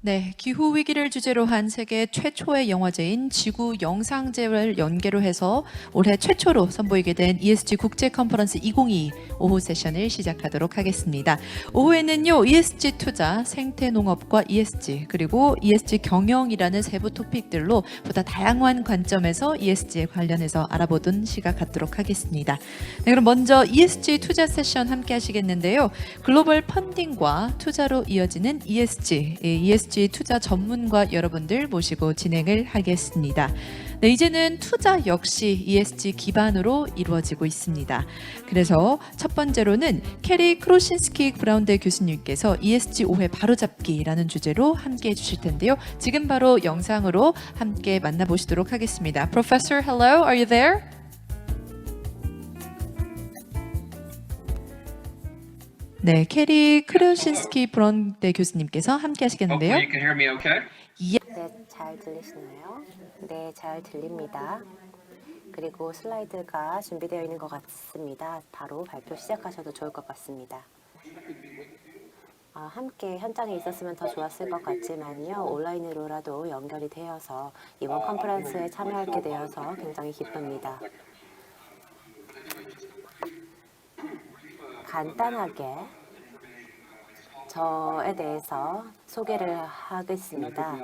네, 기후 위기를 주제로 한 세계 최초의 영화제인 지구 영상제를 연계로 해서 올해 최초로 선보이게 된 ESG 국제 컨퍼런스 2022 오후 세션을 시작하도록 하겠습니다. 오후에는요, ESG 투자, 생태 농업과 ESG, 그리고 ESG 경영이라는 세부 토픽들로 보다 다양한 관점에서 ESG에 관련해서 알아보던 시간 갖도록 하겠습니다. 네, 그럼 먼저 ESG 투자 세션 함께 하시겠는데요. 글로벌 펀딩과 투자로 이어지는 ESG 투자 전문가 여러분들 모시고 진행을 하겠습니다. 네, 이제는 투자 역시 ESG 기반으로 이루어지고 있습니다. 그래서 첫 번째로는 캐리 크로신스키 브라운대 교수님께서 ESG 오해 바로잡기라는 주제로 함께 해주실 텐데요. 지금 바로 영상으로 함께 만나보시도록 하겠습니다. Professor, hello, are you there? 네, 캐리 크로신스키 브라운대 교수님께서 함께 하시겠는데요. Hopefully you can hear me okay. 네, 잘 들리시나요? 네, 잘 들립니다. 그리고 슬라이드가 준비되어 있는 것 같습니다. 바로 발표 시작하셔도 좋을 것 같습니다. 함께 현장에 있었으면 더 좋았을 것 같지만요. 온라인으로라도 연결이 되어서 이번 컨퍼런스에 참여하게 되어서 굉장히 기쁩니다. 간단하게 저에 대해서 소개를 하겠습니다.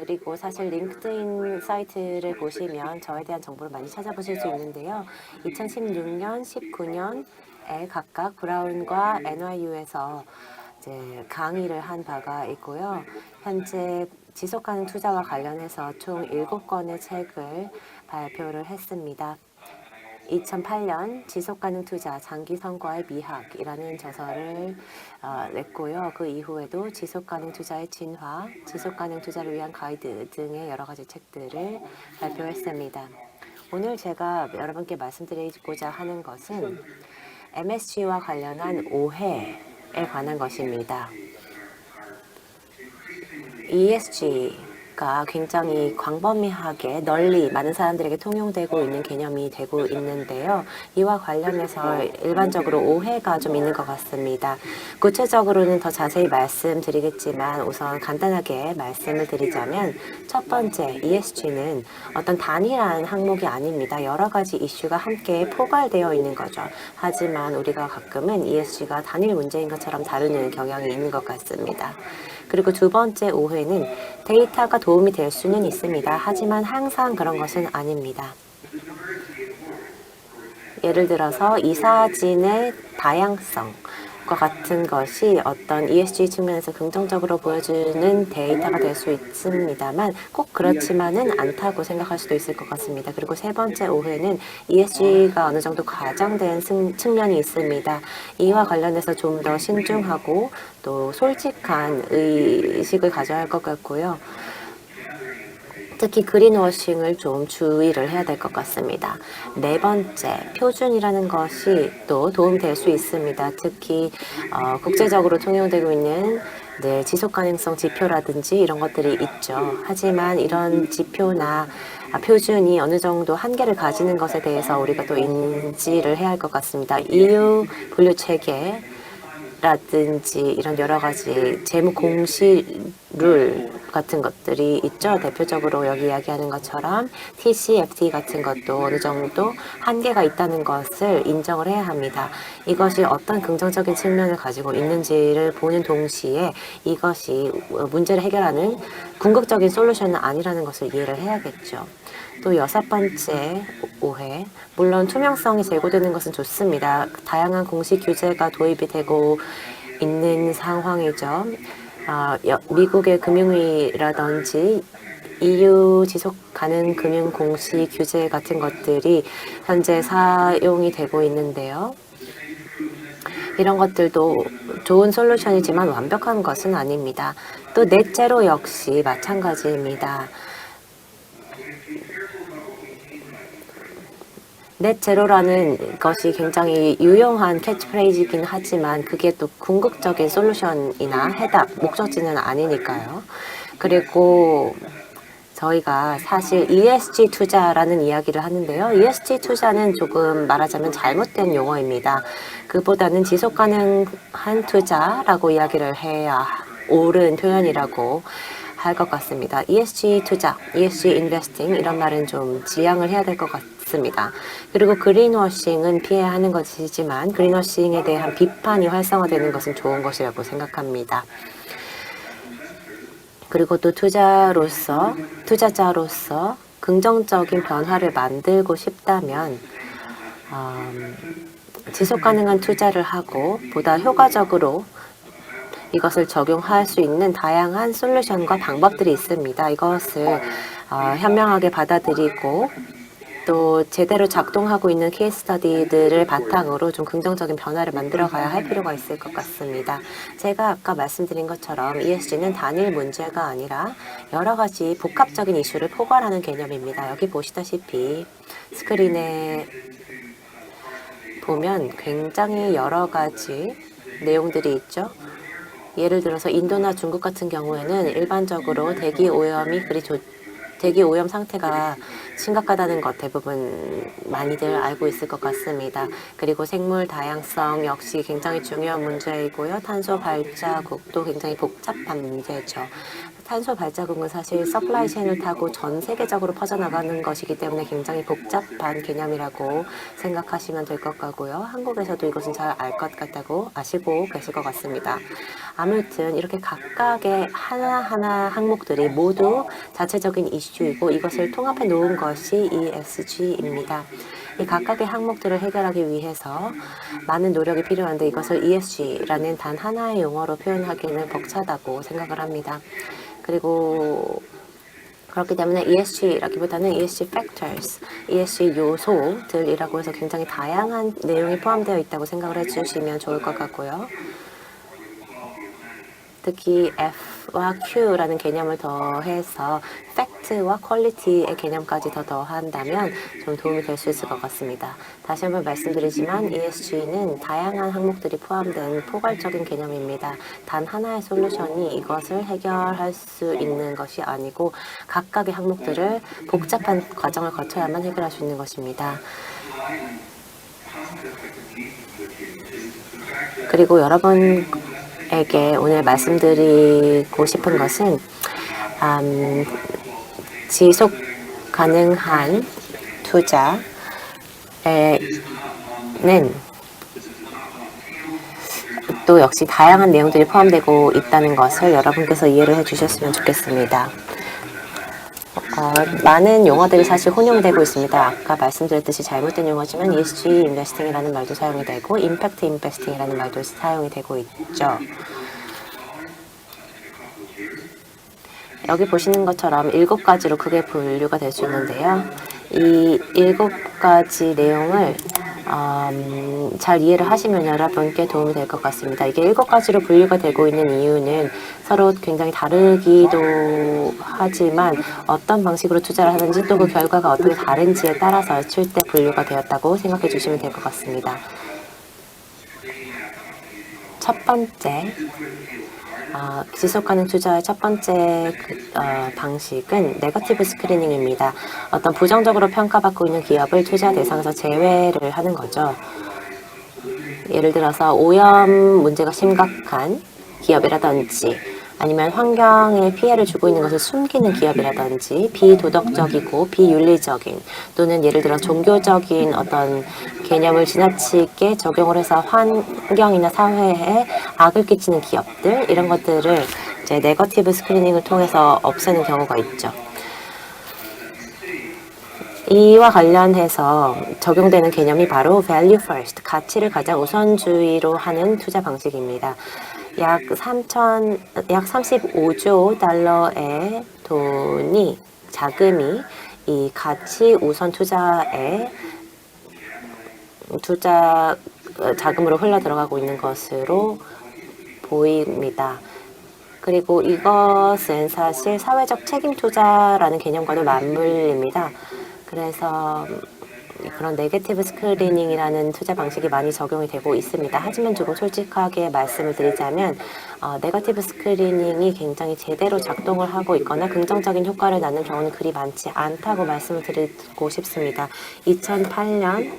그리고 사실 링크드인 사이트를 보시면 저에 대한 정보를 많이 찾아보실 수 있는데요. 2016년, 19년에 각각 브라운과 NYU에서 이제 강의를 한 바가 있고요. 현재 지속가능 투자와 관련해서 총 7권의 책을 발표를 했습니다. 2008년 지속가능 투자 장기 성과의 미학이라는 저서를 냈고요. 그 이후에도 지속가능 투자의 진화, 지속가능 투자를 위한 가이드 등의 여러 가지 책들을 발표했습니다. 오늘 제가 여러분께 말씀드리고자 하는 것은 MSG와 관련한 오해에 관한 것입니다. ESG가 굉장히 광범위하게 널리 많은 사람들에게 통용되고 있는 개념이 되고 있는데요. 이와 관련해서 일반적으로 오해가 좀 있는 것 같습니다. 구체적으로는 더 자세히 말씀드리겠지만 우선 간단하게 말씀을 드리자면 첫 번째, ESG는 어떤 단일한 항목이 아닙니다. 여러 가지 이슈가 함께 포괄되어 있는 거죠. 하지만 우리가 가끔은 ESG가 단일 문제인 것처럼 다루는 경향이 있는 것 같습니다. 그리고 두 번째 오해는 데이터가 도움이 될 수는 있습니다. 하지만 항상 그런 것은 아닙니다. 예를 들어서 이 사진의 다양성과 같은 것이 어떤 ESG 측면에서 긍정적으로 보여주는 데이터가 될 수 있습니다만 꼭 그렇지만은 않다고 생각할 수도 있을 것 같습니다. 그리고 세 번째 오해는 ESG가 어느 정도 과장된 측면이 있습니다. 이와 관련해서 좀 더 신중하고 또 솔직한 의식을 가져야 할 것 같고요. 특히 그린워싱을 좀 주의를 해야 될 것 같습니다. 네 번째, 표준이라는 것이 또 도움될 수 있습니다. 특히 국제적으로 통용되고 있는 지속가능성 지표라든지 이런 것들이 있죠. 하지만 이런 지표나 표준이 어느 정도 한계를 가지는 것에 대해서 우리가 또 인지를 해야 할 것 같습니다. EU 분류 체계 라든지 이런 여러 가지 재무 공시 룰 같은 것들이 있죠. 대표적으로 여기 이야기하는 것처럼 TCFD 같은 것도 어느 정도 한계가 있다는 것을 인정을 해야 합니다. 이것이 어떤 긍정적인 측면을 가지고 있는지를 보는 동시에 이것이 문제를 해결하는 궁극적인 솔루션은 아니라는 것을 이해를 해야겠죠. 또 여섯 번째 오해, 물론 투명성이 제고되는 것은 좋습니다. 다양한 공식 규제가 도입이 되고 있는 상황이죠. 미국의 금융위라든지 EU 지속가능 금융 공시 규제 같은 것들이 현재 사용이 되고 있는데요. 이런 것들도 좋은 솔루션이지만 완벽한 것은 아닙니다. 또 넷제로 역시 마찬가지입니다. 넷제로라는 것이 굉장히 유용한 캐치프레이즈이긴 하지만 그게 또 궁극적인 솔루션이나 해답, 목적지는 아니니까요. 그리고 저희가 사실 ESG 투자라는 이야기를 하는데요. ESG 투자는 조금 말하자면 잘못된 용어입니다. 그보다는 지속가능한 투자라고 이야기를 해야 옳은 표현이라고 할 것 같습니다. ESG 투자, ESG 인베스팅 이런 말은 좀 지양을 해야 될 것 같습니다. 그리고 그린워싱은 피해야 하는 것이지만 그린워싱에 대한 비판이 활성화되는 것은 좋은 것이라고 생각합니다. 그리고 또 투자자로서 긍정적인 변화를 만들고 싶다면 지속 가능한 투자를 하고 보다 효과적으로 이것을 적용할 수 있는 다양한 솔루션과 방법들이 있습니다. 이것을 현명하게 받아들이고 또 제대로 작동하고 있는 케이스 스터디들을 바탕으로 좀 긍정적인 변화를 만들어가야 할 필요가 있을 것 같습니다. 제가 아까 말씀드린 것처럼 ESG는 단일 문제가 아니라 여러 가지 복합적인 이슈를 포괄하는 개념입니다. 여기 보시다시피 스크린에 보면 굉장히 여러 가지 내용들이 있죠. 예를 들어서 인도나 중국 같은 경우에는 일반적으로 대기 오염 상태가 심각하다는 것 대부분 많이들 알고 있을 것 같습니다. 그리고 생물 다양성 역시 굉장히 중요한 문제이고요. 탄소 발자국도 굉장히 복잡한 문제죠. 탄소 발자국은 사실 서플라이 체인을 타고 전 세계적으로 퍼져나가는 것이기 때문에 굉장히 복잡한 개념이라고 생각하시면 될 것 같고요. 한국에서도 이것은 잘 알 것 같다고 아시고 계실 것 같습니다. 아무튼 이렇게 각각의 하나하나 항목들이 모두 자체적인 이슈이고 이것을 통합해 놓은 것이 ESG입니다. 이 각각의 항목들을 해결하기 위해서 많은 노력이 필요한데 이것을 ESG라는 단 하나의 용어로 표현하기는 벅차다고 생각을 합니다. 그리고 그렇기 때문에 ESG라기보다는 ESG factors, ESG 요소들이라고 해서 굉장히 다양한 내용이 포함되어 있다고 생각을 해주시면 좋을 것 같고요. 특히 F와 Q라는 개념을 더해서 팩트와 퀄리티의 개념까지 더한다면 좀 도움이 될 수 있을 것 같습니다. 다시 한번 말씀드리지만 ESG는 다양한 항목들이 포함된 포괄적인 개념입니다. 단 하나의 솔루션이 이것을 해결할 수 있는 것이 아니고 각각의 항목들을 복잡한 과정을 거쳐야만 해결할 수 있는 것입니다. 그리고 여러분에게 오늘 말씀드리고 싶은 것은 지속 가능한 투자에는 또 역시 다양한 내용들이 포함되고 있다는 것을 여러분께서 이해를 해주셨으면 좋겠습니다. 많은 용어들이 사실 혼용되고 있습니다. 아까 말씀드렸듯이 잘못된 용어지만 ESG 인베스팅이라는 말도 사용이 되고 임팩트 인베스팅이라는 말도 사용이 되고 있죠. 여기 보시는 것처럼 7가지로 크게 분류가 될 수 있는데요. 이 7가지 내용을 잘 이해를 하시면 여러분께 도움이 될 것 같습니다. 이게 7가지로 분류가 되고 있는 이유는 서로 굉장히 다르기도 하지만 어떤 방식으로 투자를 하는지 또 그 결과가 어떻게 다른지에 따라서 7대 분류가 되었다고 생각해 주시면 될 것 같습니다. 첫 번째, 지속가능 투자의 첫 번째 방식은 네거티브 스크리닝입니다. 어떤 부정적으로 평가받고 있는 기업을 투자 대상에서 제외를 하는 거죠. 예를 들어서 오염 문제가 심각한 기업이라든지 아니면 환경에 피해를 주고 있는 것을 숨기는 기업이라든지 비도덕적이고 비윤리적인 또는 예를 들어 종교적인 어떤 개념을 지나치게 적용을 해서 환경이나 사회에 악을 끼치는 기업들 이런 것들을 이제 네거티브 스크리닝을 통해서 없애는 경우가 있죠. 이와 관련해서 적용되는 개념이 바로 value first, 가치를 가장 우선주의로 하는 투자 방식입니다. 약 35조 달러의 자금이 이 가치 우선 투자 자금으로 흘러 들어가고 있는 것으로 보입니다. 그리고 이것은 사실 사회적 책임 투자라는 개념과도 맞물립니다. 그래서 그런 네거티브 스크리닝이라는 투자 방식이 많이 적용이 되고 있습니다. 하지만 조금 솔직하게 말씀을 드리자면 네거티브 스크리닝이 굉장히 제대로 작동을 하고 있거나 긍정적인 효과를 낳는 경우는 그리 많지 않다고 말씀을 드리고 싶습니다. 2008년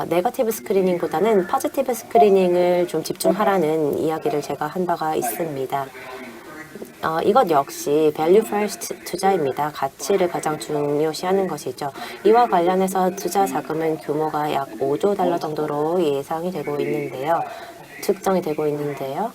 네거티브 스크리닝보다는 포지티브 스크리닝을 좀 집중하라는 이야기를 제가 한 바가 있습니다. 이것 역시 value first 투자입니다. 가치를 가장 중요시하는 것이죠. 이와 관련해서 투자 자금은 규모가 약 5조 달러 정도로 예상이 되고 있는데요. 측정이 되고 있는데요.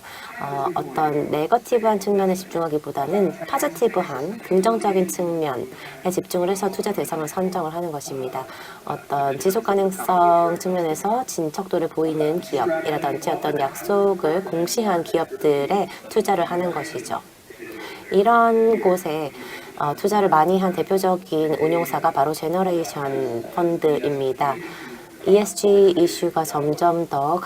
어떤 네거티브한 측면에 집중하기보다는 포지티브한 긍정적인 측면에 집중을 해서 투자 대상을 선정을 하는 것입니다. 어떤 지속 가능성 측면에서 진척도를 보이는 기업이라든지 어떤 약속을 공시한 기업들에 투자를 하는 것이죠. 이런 곳에 투자를 많이 한 대표적인 운용사가 바로 제너레이션 펀드입니다. ESG 이슈가 점점 더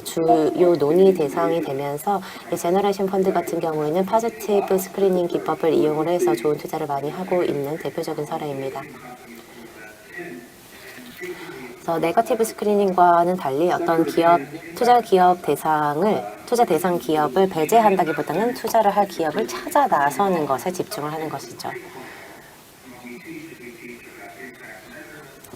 주요 논의 대상이 되면서 이 제너레이션 펀드 같은 경우에는 포지티브 스크리닝 기법을 이용을 해서 좋은 투자를 많이 하고 있는 대표적인 사례입니다. 그래서 네거티브 스크리닝과는 달리 어떤 투자 대상 기업을 배제한다기보다는 투자를 할 기업을 찾아 나서는 것에 집중을 하는 것이죠.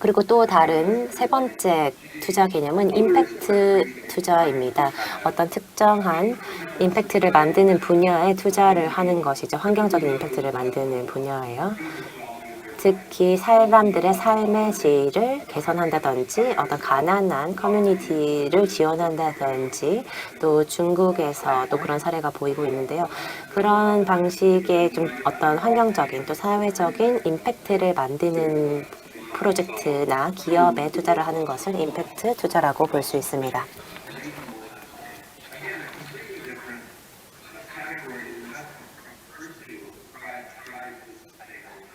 그리고 또 다른 세 번째 투자 개념은 임팩트 투자입니다. 어떤 특정한 임팩트를 만드는 분야에 투자를 하는 것이죠. 환경적인 임팩트를 만드는 분야예요. 특히 사람들의 삶의 질을 개선한다든지 어떤 가난한 커뮤니티를 지원한다든지 또 중국에서도 그런 사례가 보이고 있는데요. 그런 방식의 좀 어떤 환경적인 또 사회적인 임팩트를 만드는 프로젝트나 기업에 투자를 하는 것을 임팩트 투자라고 볼 수 있습니다.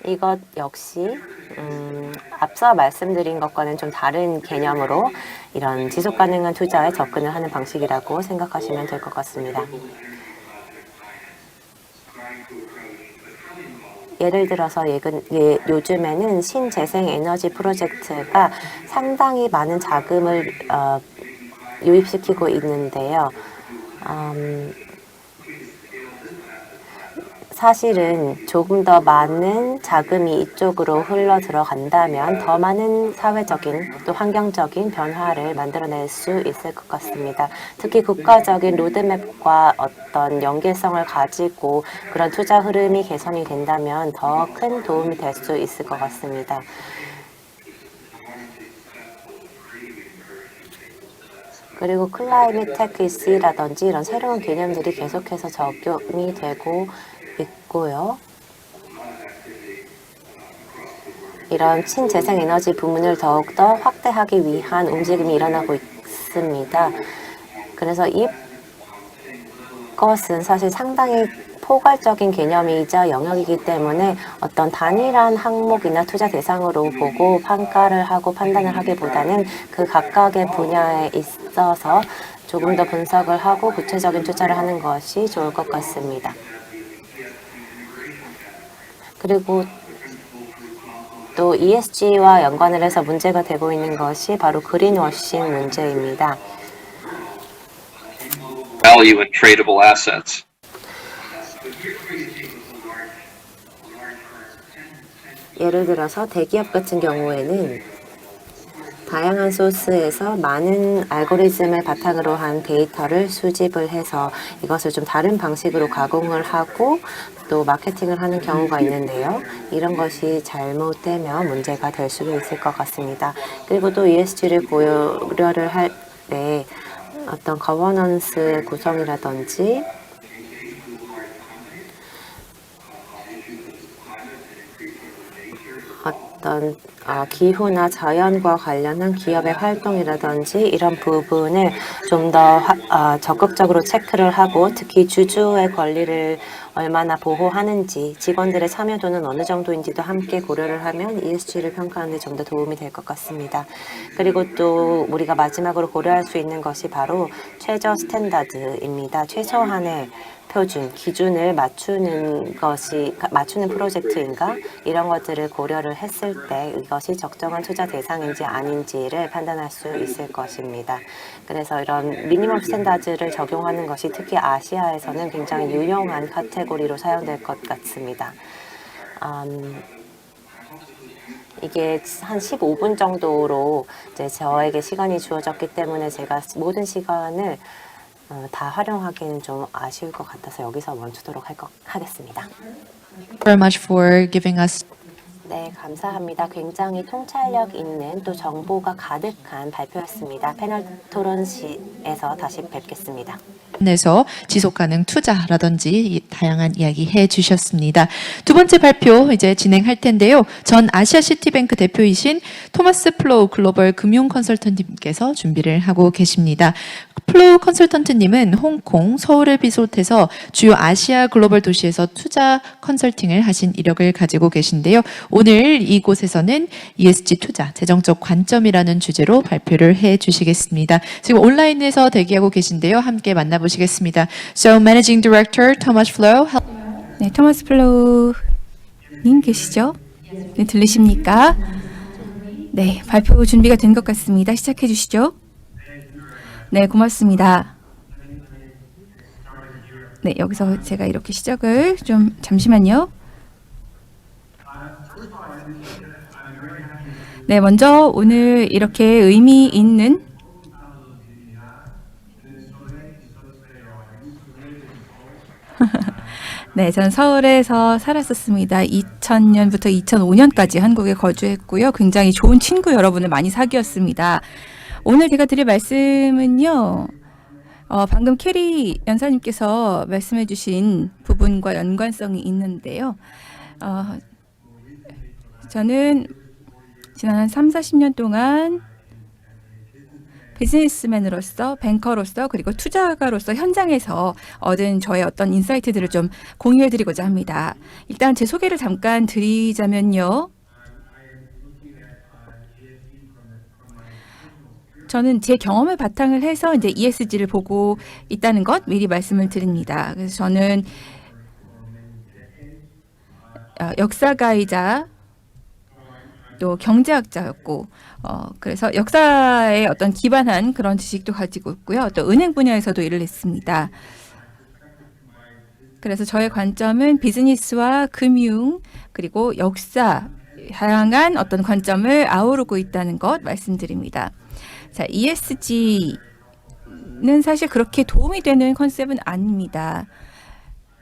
이것 역시 앞서 말씀드린 것과는 좀 다른 개념으로 이런 지속 가능한 투자에 접근을 하는 방식이라고 생각하시면 될 것 같습니다. 예를 들어서 요즘에는 신재생 에너지 프로젝트가 상당히 많은 자금을 유입시키고 있는데요. 사실은 조금 더 많은 자금이 이쪽으로 흘러 들어간다면 더 많은 사회적인 또 환경적인 변화를 만들어낼 수 있을 것 같습니다. 특히 국가적인 로드맵과 어떤 연계성을 가지고 그런 투자 흐름이 개선이 된다면 더 큰 도움이 될 수 있을 것 같습니다. 그리고 클라이밋 테크시라든지 이런 새로운 개념들이 계속해서 적용이 되고 있고요. 이런 친재생 에너지 부문을 더욱더 확대하기 위한 움직임이 일어나고 있습니다. 그래서 이것은 사실 상당히 포괄적인 개념이자 영역이기 때문에 어떤 단일한 항목이나 투자 대상으로 보고 평가를 하고 판단을 하기보다는 그 각각의 분야에 있어서 조금 더 분석을 하고 구체적인 투자를 하는 것이 좋을 것 같습니다. 그리고 또 ESG와 연관을 해서 문제가 되고 있는 것이 바로 그린워싱 문제입니다. Value in tradable assets. 예를 들어서 대기업 같은 경우에는 다양한 소스에서 많은 알고리즘을 바탕으로 한 데이터를 수집을 해서 이것을 좀 다른 방식으로 가공을 하고 또 마케팅을 하는 경우가 있는데요. 이런 것이 잘못되면 문제가 될 수도 있을 것 같습니다. 그리고 또 ESG를 고려를 할 때 어떤 거버넌스 구성이라든지 어떤 기후나 자연과 관련한 기업의 활동이라든지 이런 부분을 좀 더 적극적으로 체크를 하고 특히 주주의 권리를 얼마나 보호하는지 직원들의 참여도는 어느 정도인지도 함께 고려를 하면 ESG를 평가하는 데 좀 더 도움이 될 것 같습니다. 그리고 또 우리가 마지막으로 고려할 수 있는 것이 바로 최저 스탠다드입니다. 최소한의 표준, 기준을 맞추는 프로젝트인가? 이런 것들을 고려를 했을 때 이것이 적정한 투자 대상인지 아닌지를 판단할 수 있을 것입니다. 그래서 이런 미니멈 스탠다드를 적용하는 것이 특히 아시아에서는 굉장히 유용한 카테고리로 사용될 것 같습니다. 이게 한 15분 정도로 이제 저에게 시간이 주어졌기 때문에 제가 모든 시간을 다 활용하기는 좀 아쉬울 것 같아서 여기서 멈추도록 하겠습니다. Very much for giving us 네, 감사합니다. 굉장히 통찰력 있는 또 정보가 가득한 발표였습니다. 패널 토론실에서 다시 뵙겠습니다. 내서 지속 가능 투자라든지 다양한 이야기 해 주셨습니다. 두 번째 발표 이제 진행할 텐데요. 전 아시아 시티뱅크 대표이신 토마스 플로우 글로벌 금융 컨설턴트님께서 준비를 하고 계십니다. 플로우 컨설턴트님은 홍콩, 서울을 비롯해서 주요 아시아 글로벌 도시에서 투자 컨설팅을 하신 이력을 가지고 계신데요. 오늘 이곳에서는 ESG 투자, 재정적 관점이라는 주제로 발표를 해 주시겠습니다. 지금 온라인에서 대기하고 계신데요. 함께 만나보시겠습니다. So, Managing Director Thomas Flo. 네, 토마스 플로우 님 계시죠? 네, 들리십니까? 네, 발표 준비가 된 것 같습니다. 시작해 주시죠. 네, 고맙습니다. 네, 여기서 제가 이렇게 시작을 좀 잠시만요. 네, 먼저 오늘 이렇게 의미 있는 네, 전 서울에서 살았었습니다. 2000년부터 2005년까지 한국에 거주했고요. 굉장히 좋은 친구 여러분을 많이 사귀었습니다. 오늘 제가 드릴 말씀은요. 방금 캐리 연사님께서 말씀해 주신 부분과 연관성이 있는데요. 저는 지난 한 3, 40년 동안 비즈니스맨으로서, 뱅커로서, 그리고 투자가로서 현장에서 얻은 저의 어떤 인사이트들을 좀 공유해 드리고자 합니다. 일단 제 소개를 잠깐 드리자면요. 저는 제 경험을 바탕을 해서 이제 ESG를 보고 있다는 것 미리 말씀을 드립니다. 그래서 저는 역사가이자 또 경제학자였고, 그래서 역사에 어떤 기반한 그런 지식도 가지고 있고요. 또 은행 분야에서도 일을 했습니다. 그래서 저의 관점은 비즈니스와 금융 그리고 역사 다양한 어떤 관점을 아우르고 있다는 것 말씀드립니다. 자, ESG는 사실 그렇게 도움이 되는 컨셉은 아닙니다.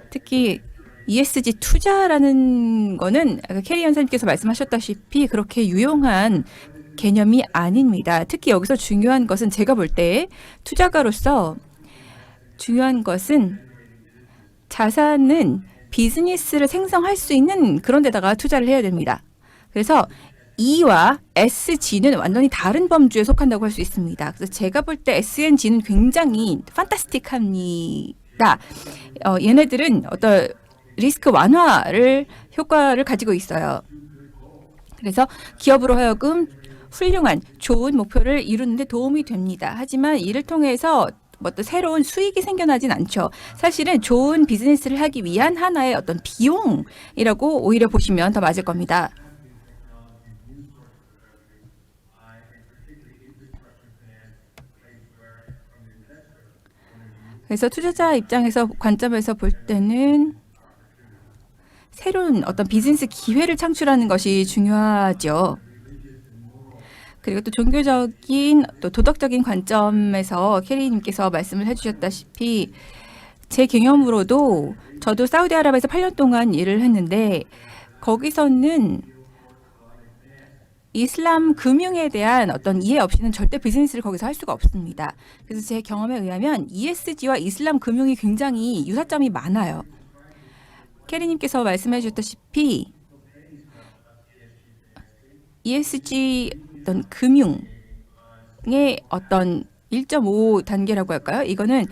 특히 ESG 투자라는 거는 캐리 연사님께서 말씀하셨다시피 그렇게 유용한 개념이 아닙니다. 특히 여기서 중요한 것은 제가 볼 때 투자가로서 중요한 것은 자산은 비즈니스를 생성할 수 있는 그런 데다가 투자를 해야 됩니다. 그래서 E와 SG는 완전히 다른 범주에 속한다고 할 수 있습니다. 그래서 제가 볼 때 SNG는 굉장히 판타스틱합니다. 얘네들은 어떤 리스크 완화를 효과를 가지고 있어요. 그래서 기업으로 하여금 훌륭한 좋은 목표를 이루는 데 도움이 됩니다. 하지만 이를 통해서 또 새로운 수익이 생겨나진 않죠. 사실은 좋은 비즈니스를 하기 위한 하나의 어떤 비용이라고 오히려 보시면 더 맞을 겁니다. 그래서 투자자 입장에서 관점에서 볼 때는 새로운 어떤 비즈니스 기회를 창출하는 것이 중요하죠. 그리고 또 종교적인 또 도덕적인 관점에서 캐리님께서 말씀을 해주셨다시피 제 경험으로도 저도 사우디아라비아에서 8년 동안 일을 했는데 거기서는 이슬람 금융에 대한 어떤 이해 없이는 절대 비즈니스를 거기서 할 수가 없습니다. 그래서 제 경험에 의하면 ESG와 이슬람 금융이 굉장히 유사점이 많아요. 캐리님께서 말씀해 주셨다시피 ESG 어떤 금융의 어떤 1.5 단계라고 할까요? 이거는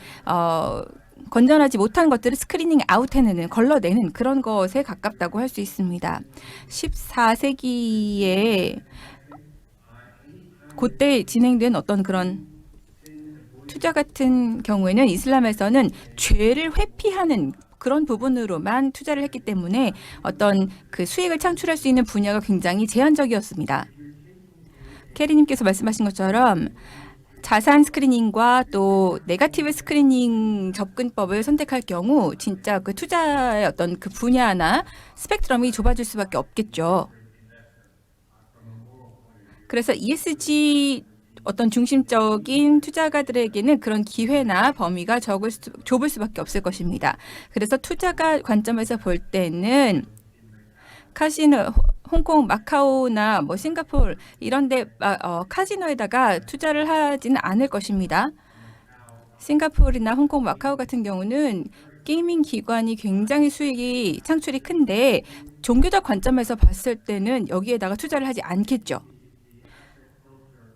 건전하지 못한 것들을 스크리닝 아웃해내는, 걸러내는 그런 것에 가깝다고 할 수 있습니다. 14세기에 그때 진행된 어떤 그런 투자 같은 경우에는 이슬람에서는 죄를 회피하는 그런 부분으로만 투자를 했기 때문에 어떤 그 수익을 창출할 수 있는 분야가 굉장히 제한적이었습니다. 캐리님께서 말씀하신 것처럼 자산 스크리닝과 또 네거티브 스크리닝 접근법을 선택할 경우 진짜 그 투자의 어떤 그 분야나 스펙트럼이 좁아질 수밖에 없겠죠. 그래서 ESG 어떤 중심적인 투자가들에게는 그런 기회나 범위가 좁을 수밖에 없을 것입니다. 그래서 투자가 관점에서 볼 때는 카지노, 홍콩, 마카오나 뭐 싱가포르 이런데 카지노에다가 투자를 하지는 않을 것입니다. 싱가포르나 홍콩, 마카오 같은 경우는 게이밍 기관이 굉장히 수익이 창출이 큰데 종교적 관점에서 봤을 때는 여기에다가 투자를 하지 않겠죠.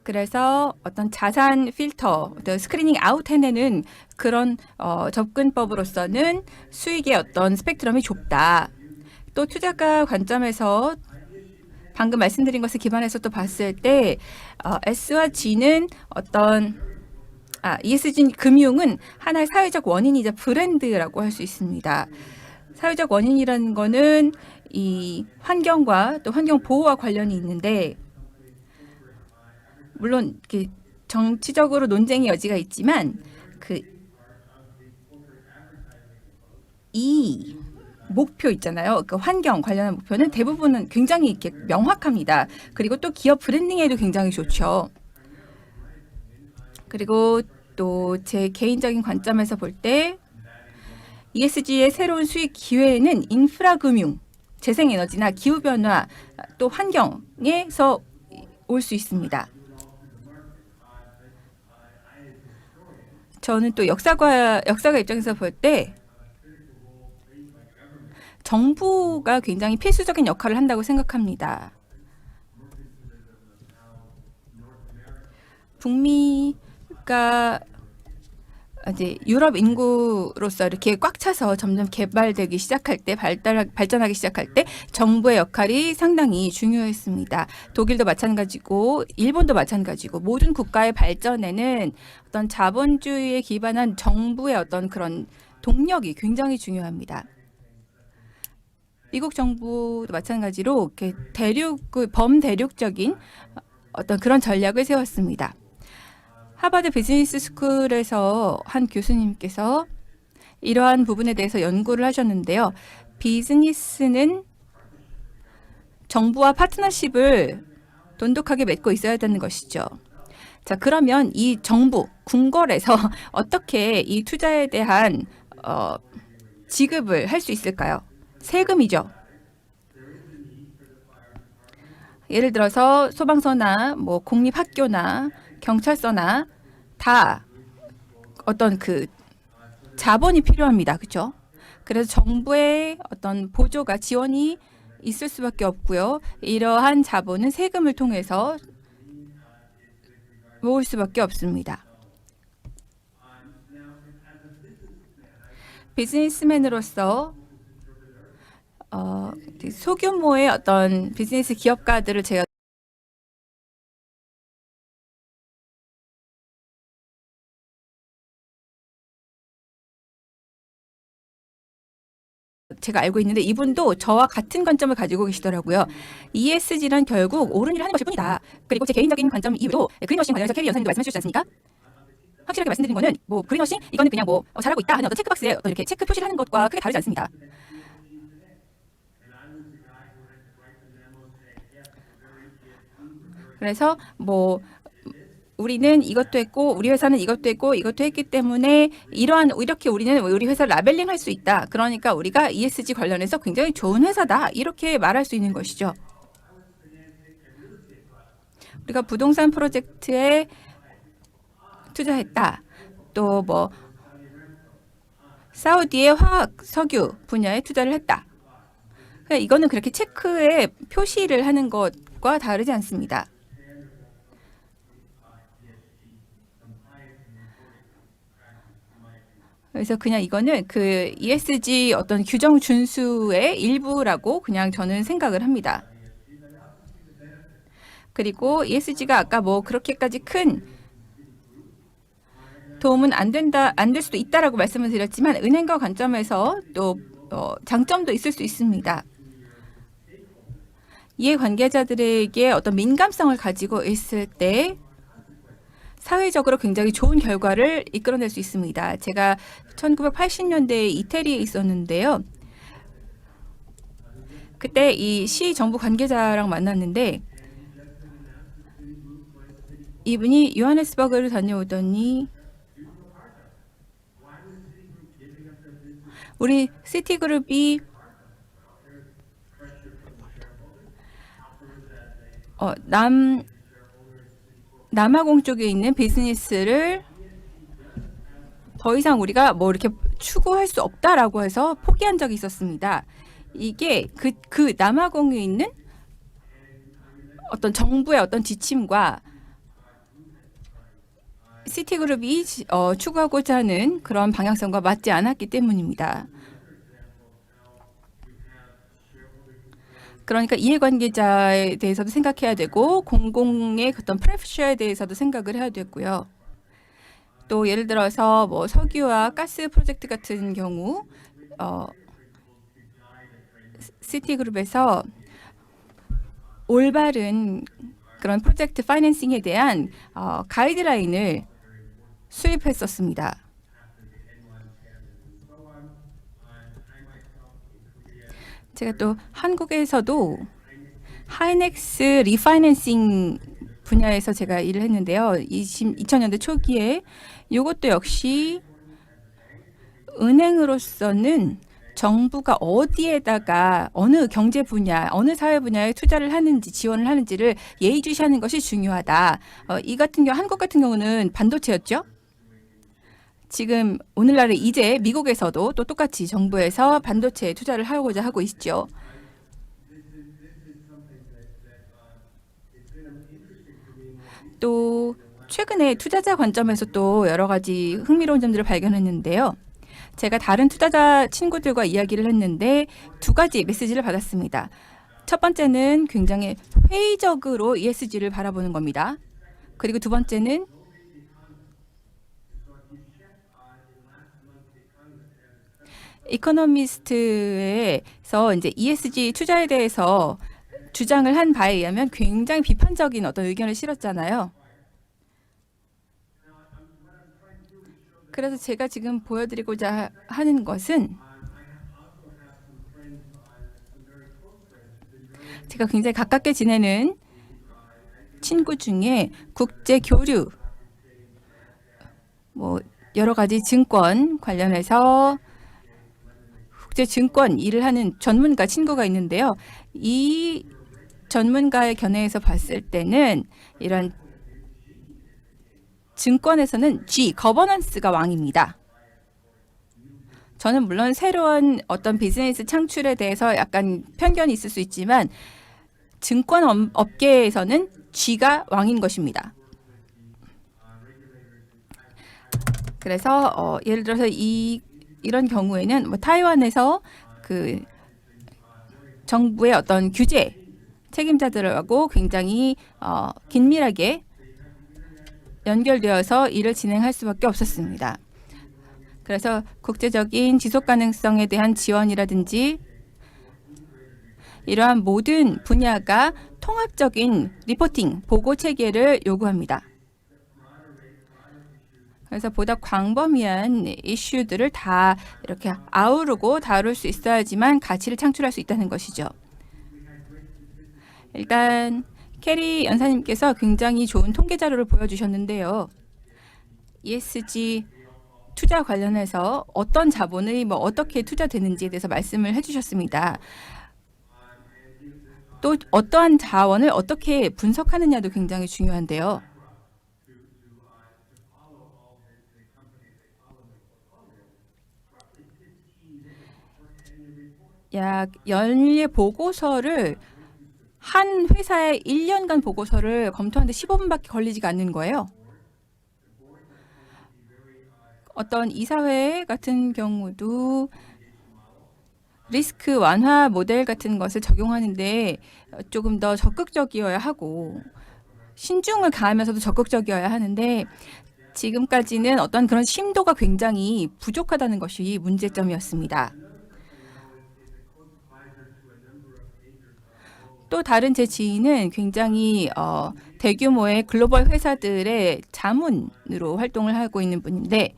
그래서 어떤 자산 필터, 어떤 스크리닝 아웃 해내는 그런 접근법으로서는 수익의 어떤 스펙트럼이 좁다. 또 투자가 관점에서 방금 말씀드린 것을 기반해서 또 봤을 때 S와 G는 ESG 금융은 하나의 사회적 원인이자 브랜드라고 할 수 있습니다. 사회적 원인이라는 거는 이 환경과 또 환경 보호와 관련이 있는데 물론 정치적으로 논쟁의 여지가 있지만 이 목표 있잖아요. 그 환경 관련한 목표는 대부분은 굉장히 이렇게 명확합니다. 그리고 또 기업 브랜딩에도 굉장히 좋죠. 그리고 또 제 개인적인 관점에서 볼 때 ESG의 새로운 수익 기회는 인프라 금융, 재생에너지나 기후변화, 또 환경에서 올 수 있습니다. 저는 또 역사가 입장에서 볼 때 정부가 굉장히 필수적인 역할을 한다고 생각합니다. 북미가 이제 유럽 인구로서 이렇게 꽉 차서 점점 개발되기 시작할 때 발전하기 시작할 때 정부의 역할이 상당히 중요했습니다. 독일도 마찬가지고 일본도 마찬가지고 모든 국가의 발전에는 어떤 자본주의에 기반한 정부의 어떤 그런 동력이 굉장히 중요합니다. 미국 정부도 마찬가지로 이렇게 범대륙적인 어떤 그런 전략을 세웠습니다. 하버드 비즈니스 스쿨에서 한 교수님께서 이러한 부분에 대해서 연구를 하셨는데요. 비즈니스는 정부와 파트너십을 돈독하게 맺고 있어야 되는 것이죠. 자, 그러면 이 정부, 궁궐에서 어떻게 이 투자에 대한 지급을 할 수 있을까요? 세금이죠. 예를 들어서 소방서나 뭐 공립학교나 경찰서나 다 어떤 그 자본이 필요합니다. 그렇죠? 그래서 정부의 어떤 보조가 지원이 있을 수밖에 없고요. 이러한 자본은 세금을 통해서 모을 수밖에 없습니다. 비즈니스맨으로서 소규모의 어떤 비즈니스 기업가들을 제가 알고 있는데 이분도 저와 같은 관점을 가지고 계시더라고요. ESG란 결국 옳은 일을 하는 것일 뿐이다. 그리고 제 개인적인 관점 이후로 그린워싱 관련해서 캐리 연사님도 말씀해 주셨지 않습니까? 확실하게 말씀드린 거는 뭐 그린워싱 이거는 그냥 뭐 잘하고 있다 하는 어떤 체크박스에 어떤 이렇게 체크 표시를 하는 것과 크게 다르지 않습니다. 그래서 뭐 우리는 이것도 했고 우리 회사는 이것도 했고 이것도 했기 때문에 이렇게 우리는 우리 회사를 라벨링 할 수 있다. 그러니까 우리가 ESG 관련해서 굉장히 좋은 회사다. 이렇게 말할 수 있는 것이죠. 우리가 부동산 프로젝트에 투자했다. 또 뭐 사우디의 화학 석유 분야에 투자를 했다. 그러니까 이거는 그렇게 체크에 표시를 하는 것과 다르지 않습니다. 그래서 그냥 이거는 그 ESG 어떤 규정 준수의 일부라고 그냥 저는 생각을 합니다. 그리고 ESG가 아까 뭐 그렇게까지 큰 도움은 안 될 수도 있다라고 말씀을 드렸지만 은행가 관점에서 또 장점도 있을 수 있습니다. 이해관계자들에게 어떤 민감성을 가지고 있을 때 사회적으로 굉장히 좋은 결과를 이끌어낼 수 있습니다. 제가 1980년대에 이태리에 있었는데요. 그때 이 시 정부 관계자랑 만났는데 이분이 요하네스버그를 다녀오더니 우리 시티그룹이 남아공 쪽에 있는 비즈니스를 더 이상 우리가 뭐 이렇게 추구할 수 없다라고 해서 포기한 적이 있었습니다. 이게 그 남아공에 있는 어떤 정부의 어떤 지침과 시티그룹이 추구하고자 하는 그런 방향성과 맞지 않았기 때문입니다. 그러니까 이해관계자에 대해서도 생각해야 되고 공공의 어떤 프레셔에 대해서도 생각을 해야 되고요. 또 예를 들어서 뭐 석유와 가스 프로젝트 같은 경우 시티그룹에서 올바른 그런 프로젝트 파이낸싱에 대한 가이드라인을 수립했었습니다. 제가 또 한국에서도 하이넥스 리파이낸싱 분야에서 제가 일을 했는데요. 2000년대 초기에 이것도 역시 은행으로서는 정부가 어디에다가 어느 경제 분야, 어느 사회 분야에 투자를 하는지 지원을 하는지를 예의주시하는 것이 중요하다. 이 같은 경우 한국 같은 경우는 반도체였죠. 지금 오늘날에 이제 미국에서도 또 똑같이 정부에서 반도체에 투자를 하고자 하고 있죠. 또 최근에 투자자 관점에서 또 여러 가지 흥미로운 점들을 발견했는데요. 제가 다른 투자자 친구들과 이야기를 했는데 두 가지 메시지를 받았습니다. 첫 번째는 굉장히 회의적으로 ESG를 바라보는 겁니다. 그리고 두 번째는 이코노미스트에서 이제 ESG 투자에 대해서 주장을 한 바에 의하면 굉장히 비판적인 어떤 의견을 실었잖아요. 그래서 제가 지금 보여드리고자 하는 것은 제가 굉장히 가깝게 지내는 친구 중에 국제 교류, 뭐 여러 가지 증권 관련해서 국제 증권 일을 하는 전문가 친구가 있는데요. 이 전문가의 견해에서 봤을 때는 이런 증권에서는 거버넌스가 왕입니다. 저는 물론 새로운 어떤 비즈니스 창출에 대해서 약간 편견이 있을 수 있지만 증권 업계에서는 G가 왕인 것입니다. 그래서 예를 들어서 이런 경우에는 뭐 타이완에서 그 정부의 어떤 규제 책임자들하고 굉장히 긴밀하게 연결되어서 일을 진행할 수밖에 없었습니다. 그래서 국제적인 지속 가능성에 대한 지원이라든지 이러한 모든 분야가 통합적인 리포팅, 보고 체계를 요구합니다. 그래서 보다 광범위한 이슈들을 다 이렇게 아우르고 다룰 수 있어야지만 가치를 창출할 수 있다는 것이죠. 일단 캐리 연사님께서 굉장히 좋은 통계 자료를 보여주셨는데요. ESG 투자 관련해서 어떤 자본이 뭐 어떻게 투자되는지에 대해서 말씀을 해주셨습니다. 또 어떠한 자원을 어떻게 분석하느냐도 굉장히 중요한데요. 약 연례 보고서를 한 회사의 1년간 보고서를 검토하는데 15분밖에 걸리지가 않는 거예요. 어떤 이사회 같은 경우도 리스크 완화 모델 같은 것을 적용하는데 조금 더 적극적이어야 하고 신중을 가하면서도 적극적이어야 하는데 지금까지는 어떤 그런 심도가 굉장히 부족하다는 것이 문제점이었습니다. 또 다른 제 지인은 굉장히 대규모의 글로벌 회사들의 자문으로 활동을 하고 있는 분인데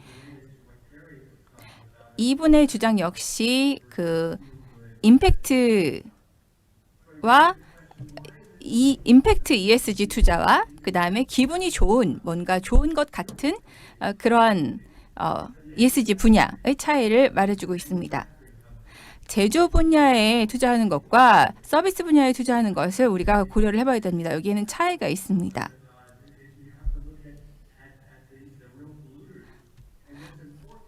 이분의 주장 역시 그 임팩트와 이 임팩트 ESG 투자와 그 다음에 기분이 좋은 뭔가 좋은 것 같은 그러한 ESG 분야의 차이를 말해주고 있습니다. 제조 분야에 투자하는 것과 서비스 분야에 투자하는 것을 우리가 고려를 해봐야 됩니다. 여기에는 차이가 있습니다.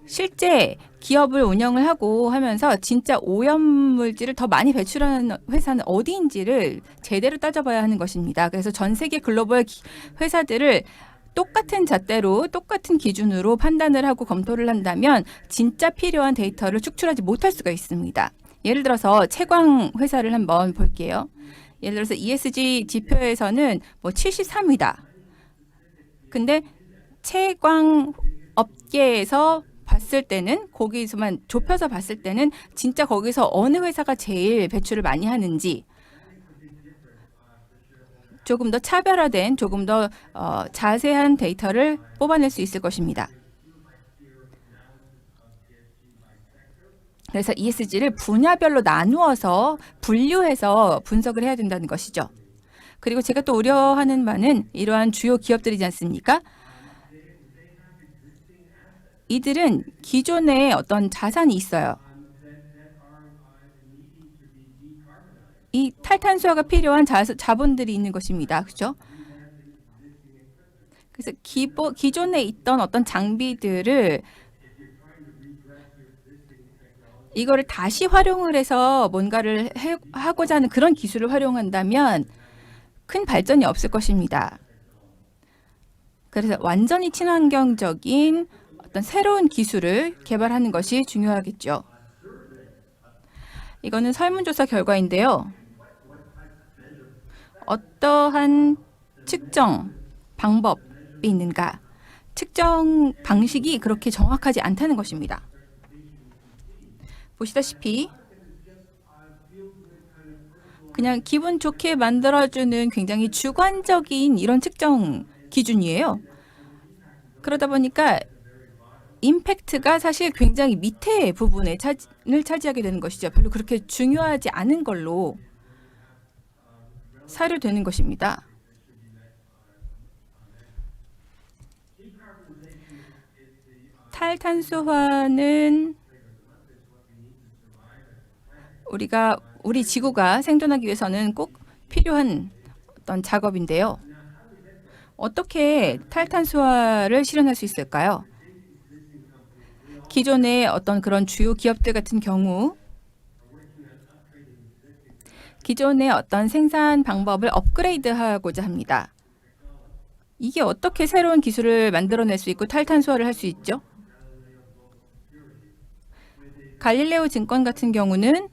실제 기업을 운영을 하고 하면서 진짜 오염물질을 더 많이 배출하는 회사는 어디인지를 제대로 따져봐야 하는 것입니다. 그래서 전 세계 글로벌 회사들을 똑같은 잣대로 똑같은 기준으로 판단을 하고 검토를 한다면 진짜 필요한 데이터를 축출하지 못할 수가 있습니다. 예를 들어서 채광 회사를 한번 볼게요. 예를 들어서 ESG 지표에서는 뭐 73이다. 근데 채광 업계에서 봤을 때는 거기서만 좁혀서 봤을 때는 진짜 거기서 어느 회사가 제일 배출을 많이 하는지 조금 더 차별화된 조금 더 자세한 데이터를 뽑아낼 수 있을 것입니다. 그래서 ESG를 분야별로 나누어서 분류해서 분석을 해야 된다는 것이죠. 그리고 제가 또 우려하는 바는 이러한 주요 기업들이지 않습니까? 이들은 기존에 어떤 자산이 있어요. 이 탈탄소화가 필요한 자본들이 있는 것입니다. 그렇죠? 그래서 기존에 있던 어떤 장비들을 이거를 다시 활용을 해서 뭔가를 하고자 하는 그런 기술을 활용한다면 큰 발전이 없을 것입니다. 그래서 완전히 친환경적인 어떤 새로운 기술을 개발하는 것이 중요하겠죠. 이거는 설문조사 결과인데요. 어떠한 측정 방법이 있는가? 측정 방식이 그렇게 정확하지 않다는 것입니다. 보시다시피 그냥 기분 좋게 만들어주는 굉장히 주관적인 이런 측정 기준이에요. 그러다 보니까 임팩트가 사실 굉장히 밑에 부분을 차지하게 되는 것이죠. 별로 그렇게 중요하지 않은 걸로 사료되는 것입니다. 탈탄소화는 우리 지구가 생존하기 위해서는 꼭 필요한 어떤 작업인데요. 어떻게 탈탄소화를 실현할 수 있을까요? 기존의 어떤 그런 주요 기업들 같은 경우 기존의 어떤 생산 방법을 업그레이드하고자 합니다. 이게 어떻게 새로운 기술을 만들어낼 수 있고 탈탄소화를 할 수 있죠? 갈릴레오 증권 같은 경우는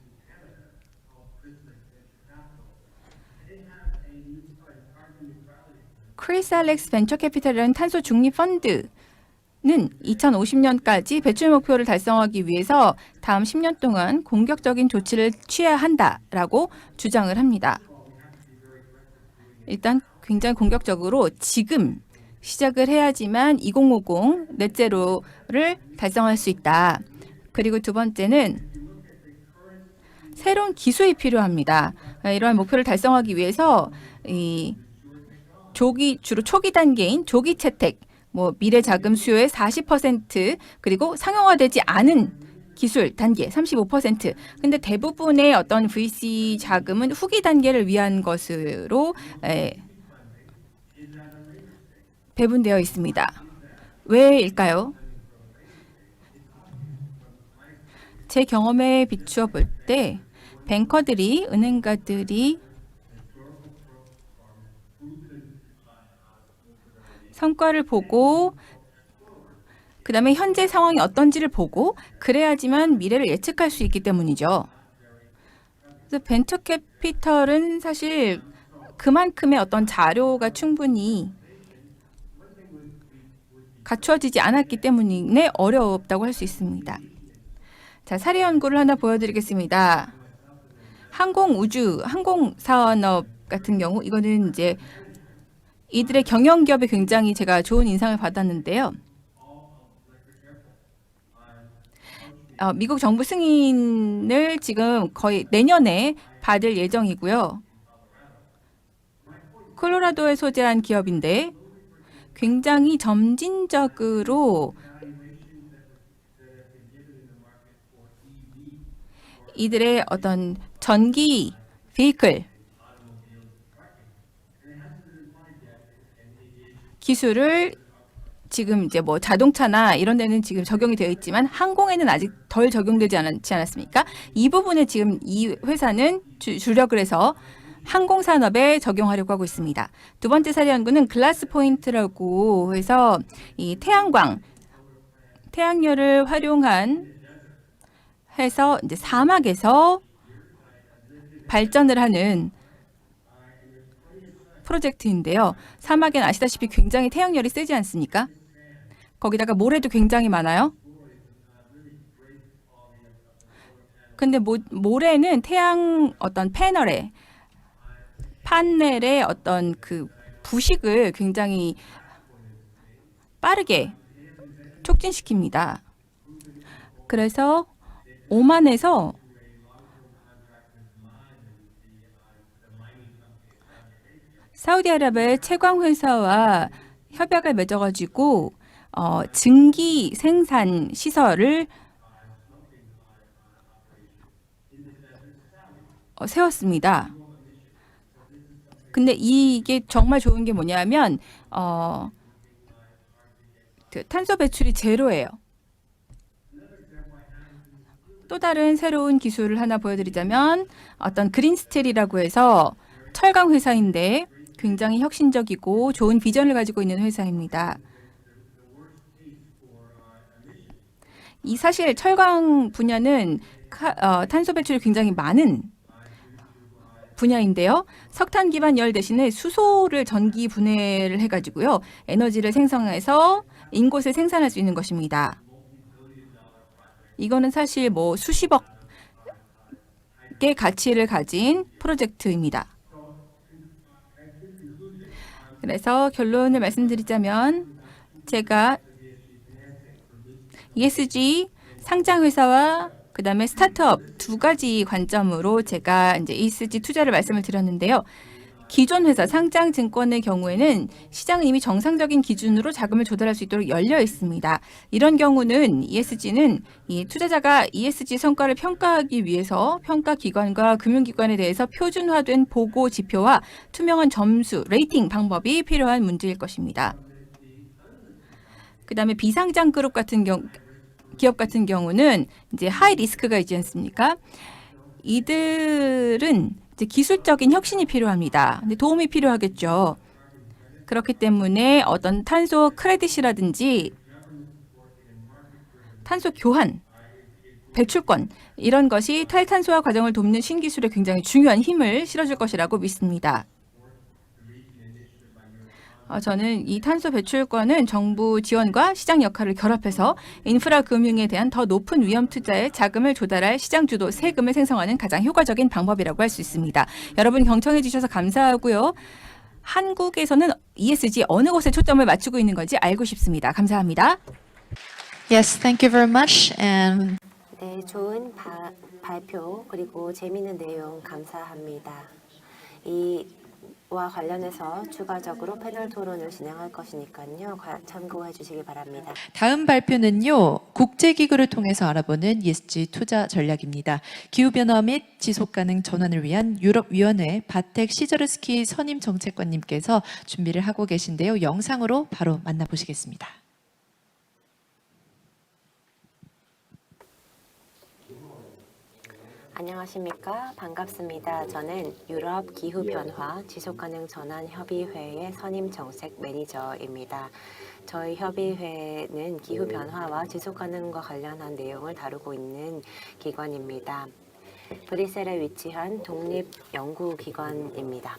크리살렉스 벤처캐피탈이라는 탄소 중립 펀드는 2050년까지 배출 목표를 달성하기 위해서 다음 10년 동안 공격적인 조치를 취해야 한다라고 주장을 합니다. 일단 굉장히 공격적으로 지금 시작을 해야지만 2050 넷제로를 달성할 수 있다. 그리고 두 번째는 새로운 기술이 필요합니다. 이러한 목표를 달성하기 위해서 주로 초기 단계인 조기 채택, 미래 자금 수요의 40% 그리고 상용화되지 않은 기술 단계 35%. 근데 대부분의 어떤 VC 자금은 후기 단계를 위한 것으로 배분되어 있습니다. 왜일까요? 제 경험에 비추어 볼 때 뱅커들이, 은행가들이 성과를 보고 그 다음에 현재 상황이 어떤지를 보고 그래야지만 미래를 예측할 수 있기 때문이죠. 그래서 벤처 캐피털은 사실 그만큼의 어떤 자료가 충분히 갖추어지지 않았기 때문에 어렵다고 할 수 있습니다. 자, 사례 연구를 하나 보여드리겠습니다. 항공산업 같은 경우 이거는 이제 이들의 경영 기업에 굉장히 제가 좋은 인상을 받았는데요. 미국 정부 승인을 지금 거의 내년에 받을 예정이고요. 콜로라도에 소재한 기업인데 굉장히 점진적으로 이들의 어떤 전기 베이클 기술을 지금 이제 뭐 자동차나 이런 데는 지금 적용이 되어 있지만 항공에는 아직 덜 적용되지 않지 않았습니까? 이 부분에 지금 이 회사는 주력을 해서 항공 산업에 적용하려고 하고 있습니다. 두 번째 사례 연구는 글라스 포인트라고 해서 이 태양열을 활용한 해서 이제 사막에서 발전을 하는 프로젝트인데요. 사막엔 아시다시피 굉장히 태양열이 세지 않습니까? 거기다가 모래도 굉장히 많아요. 근데 모래는 태양 어떤 판넬의 어떤 그 부식을 굉장히 빠르게 촉진시킵니다. 그래서 오만에서 사우디아라비아의 채광 회사와 협약을 맺어가지고 증기 생산 시설을 세웠습니다. 근데 이게 정말 좋은 게 뭐냐면 그 탄소 배출이 제로예요. 또 다른 새로운 기술을 하나 보여드리자면 어떤 그린스틸이라고 해서 철강 회사인데 굉장히 혁신적이고 좋은 비전을 가지고 있는 회사입니다. 이 사실 철강 분야는 탄소 배출이 굉장히 많은 분야인데요. 석탄 기반 열 대신에 수소를 전기 분해를 해가지고요. 에너지를 생성해서 인곳에 생산할 수 있는 것입니다. 이거는 사실 뭐 수십억의 가치를 가진 프로젝트입니다. 그래서 결론을 말씀드리자면 제가 ESG 상장 회사와 그다음에 스타트업 두 가지 관점으로 제가 이제 ESG 투자를 말씀을 드렸는데요. 기존 회사 상장 증권의 경우에는 시장은 이미 정상적인 기준으로 자금을 조달할 수 있도록 열려 있습니다. 이런 경우는 ESG는 이 투자자가 ESG 성과를 평가하기 위해서 평가기관과 금융기관에 대해서 표준화된 보고 지표와 투명한 점수, 레이팅 방법이 필요한 문제일 것입니다. 그다음에 비상장 그룹 같은 기업 같은 경우는 이제 하이 리스크가 있지 않습니까? 이들은 이제 기술적인 혁신이 필요합니다. 근데 도움이 필요하겠죠. 그렇기 때문에 어떤 탄소 크레딧이라든지 탄소 교환, 배출권 이런 것이 탈탄소화 과정을 돕는 신기술에 굉장히 중요한 힘을 실어줄 것이라고 믿습니다. 저는 이 탄소 배출권은 정부 지원과 시장 역할을 결합해서 인프라 금융에 대한 더 높은 위험 투자에 자금을 조달할 시장 주도 세금을 생성하는 가장 효과적인 방법이라고 할 수 있습니다. 여러분 경청해 주셔서 감사하고요. 한국에서는 ESG 어느 곳에 초점을 맞추고 있는 건지 알고 싶습니다. 감사합니다. Yes, thank you very much. And 네, 좋은 발표 그리고 재미있는 내용 감사합니다. 이와 관련해서 추가적으로 패널 토론을 진행할 것이니까요. 참고해 주시기 바랍니다. 다음 발표는요. 국제기구를 통해서 알아보는 ESG 투자 전략입니다. 기후변화 및 지속가능 전환을 위한 유럽위원회 바텍 시저르스키 선임정책관님께서 준비를 하고 계신데요. 영상으로 바로 만나보시겠습니다. 안녕하십니까. 반갑습니다. 저는 유럽 기후변화 지속가능 전환 협의회의 선임 정책 매니저입니다. 저희 협의회는 기후변화와 지속가능과 관련한 내용을 다루고 있는 기관입니다. 브뤼셀에 위치한 독립연구기관입니다.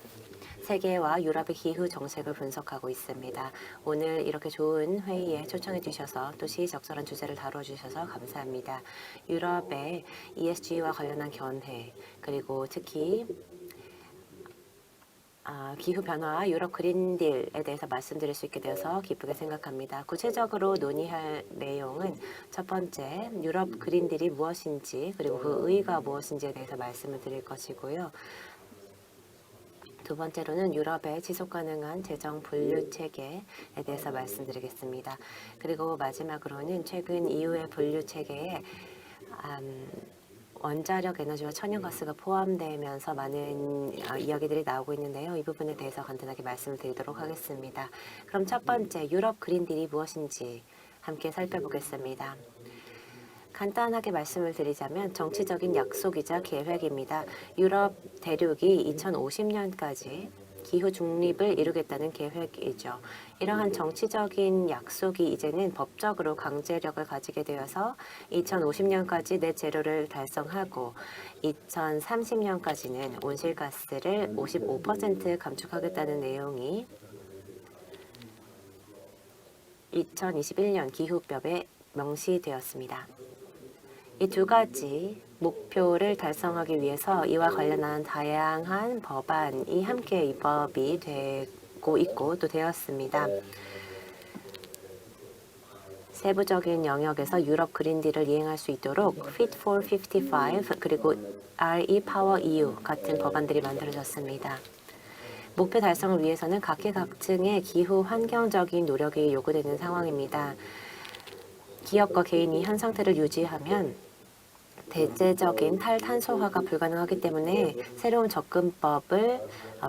세계와 유럽의 기후 정책을 분석하고 있습니다. 오늘 이렇게 좋은 회의에 초청해 주셔서 또 시의적절한 주제를 다뤄주셔서 감사합니다. 유럽의 ESG와 관련한 견해 그리고 특히 기후변화와 유럽 그린딜에 대해서 말씀드릴 수 있게 되어서 기쁘게 생각합니다. 구체적으로 논의할 내용은 첫 번째, 유럽 그린딜이 무엇인지 그리고 그 의의가 무엇인지에 대해서 말씀을 드릴 것이고요. 두 번째로는 유럽의 지속가능한 재정 분류 체계에 대해서 말씀드리겠습니다. 그리고 마지막으로는 최근 EU의 분류 체계에 원자력 에너지와 천연가스가 포함되면서 많은 이야기들이 나오고 있는데요. 이 부분에 대해서 간단하게 말씀을 드리도록 하겠습니다. 그럼 첫 번째, 유럽 그린딜이 무엇인지 함께 살펴보겠습니다. 간단하게 말씀을 드리자면 정치적인 약속이자 계획입니다. 유럽 대륙이 2050년까지 기후 중립을 이루겠다는 계획이죠. 이러한 정치적인 약속이 이제는 법적으로 강제력을 가지게 되어서 2050년까지 넷 제로를 달성하고 2030년까지는 온실가스를 55% 감축하겠다는 내용이 2021년 기후법에 명시되었습니다. 이 두 가지 목표를 달성하기 위해서 이와 관련한 다양한 법안이 함께 입법이 되고 있고 또 되었습니다. 세부적인 영역에서 유럽 그린딜을 이행할 수 있도록 Fit for 55 그리고 RE-Power EU 같은 법안들이 만들어졌습니다. 목표 달성을 위해서는 각계각층의 기후 환경적인 노력이 요구되는 상황입니다. 기업과 개인이 현 상태를 유지하면 대체적인 탈탄소화가 불가능하기 때문에 새로운 접근법을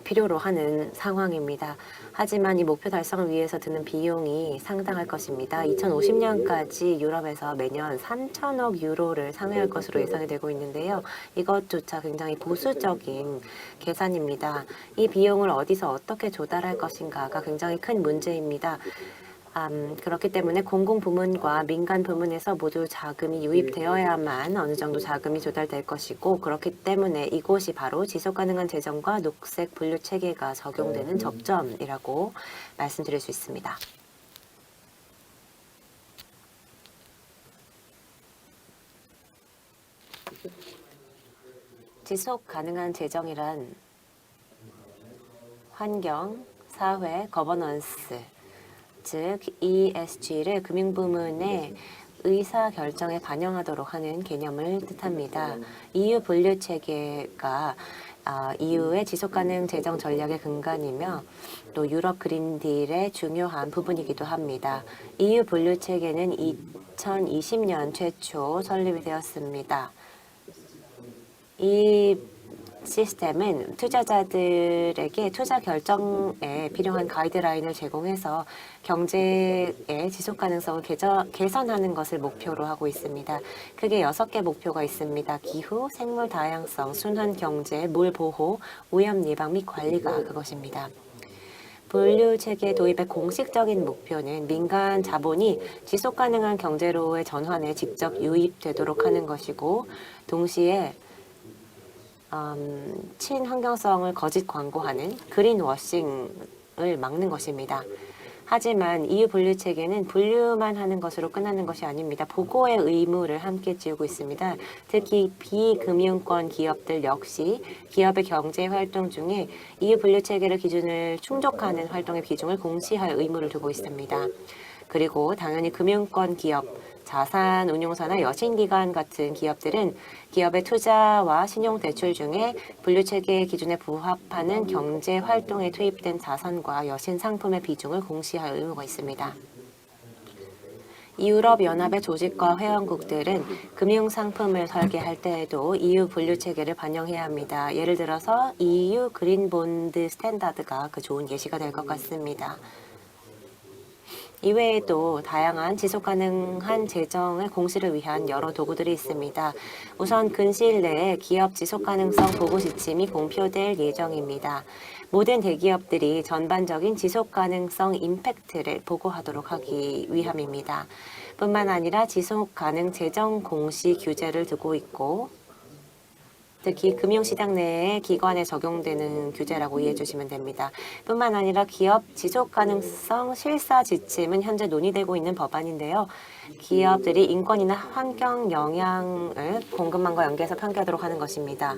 필요로 하는 상황입니다. 하지만 이 목표 달성을 위해서 드는 비용이 상당할 것입니다. 2050년까지 유럽에서 매년 3천억 유로를 상회할 것으로 예상이 되고 있는데요. 이것조차 굉장히 보수적인 계산입니다. 이 비용을 어디서 어떻게 조달할 것인가가 굉장히 큰 문제입니다. 그렇기 때문에 공공부문과 민간 부문에서 모두 자금이 유입되어야만 어느 정도 자금이 조달될 것이고 그렇기 때문에 이곳이 바로 지속가능한 재정과 녹색 분류 체계가 적용되는 접점이라고 말씀드릴 수 있습니다. 지속가능한 재정이란 환경, 사회, 거버넌스 즉 ESG를 금융부문의 의사결정에 반영하도록 하는 개념을 뜻합니다. EU 분류체계가 EU의 지속가능 재정 전략의 근간이며 또 유럽 그린딜의 중요한 부분이기도 합니다. EU 분류체계는 2020년 최초 설립이 되었습니다. 이 시스템은 투자자들에게 투자 결정에 필요한 가이드라인을 제공해서 경제의 지속 가능성을 개선하는 것을 목표로 하고 있습니다. 크게 6개 목표가 있습니다. 기후, 생물 다양성, 순환 경제, 물 보호, 오염 예방 및 관리가 그것입니다. 분류 체계 도입의 공식적인 목표는 민간 자본이 지속 가능한 경제로의 전환에 직접 유입되도록 하는 것이고 동시에 친환경성을 거짓 광고하는 그린워싱을 막는 것입니다. 하지만 EU 분류 체계는 분류만 하는 것으로 끝나는 것이 아닙니다. 보고의 의무를 함께 지우고 있습니다. 특히 비금융권 기업들 역시 기업의 경제 활동 중에 EU 분류 체계를 기준을 충족하는 활동의 비중을 공시할 의무를 두고 있습니다. 그리고 당연히 금융권 기업, 자산운용사나 여신기관 같은 기업들은 기업의 투자와 신용대출 중에 분류체계의 기준에 부합하는 경제활동에 투입된 자산과 여신상품의 비중을 공시할 의무가 있습니다. 유럽연합의 조직과 회원국들은 금융상품을 설계할 때에도 EU 분류체계를 반영해야 합니다. 예를 들어서 EU 그린본드 스탠다드가 그 좋은 예시가 될 것 같습니다. 이외에도 다양한 지속가능한 재정의 공시를 위한 여러 도구들이 있습니다. 우선 근시일 내에 기업 지속가능성 보고 지침이 공표될 예정입니다. 모든 대기업들이 전반적인 지속가능성 임팩트를 보고하도록 하기 위함입니다. 뿐만 아니라 지속가능 재정 공시 규제를 두고 있고 특히 금융시장 내의 기관에 적용되는 규제라고 이해해 주시면 됩니다. 뿐만 아니라 기업 지속가능성 실사 지침은 현재 논의되고 있는 법안인데요. 기업들이 인권이나 환경 영향을 공급망과 연계해서 편개하도록 하는 것입니다.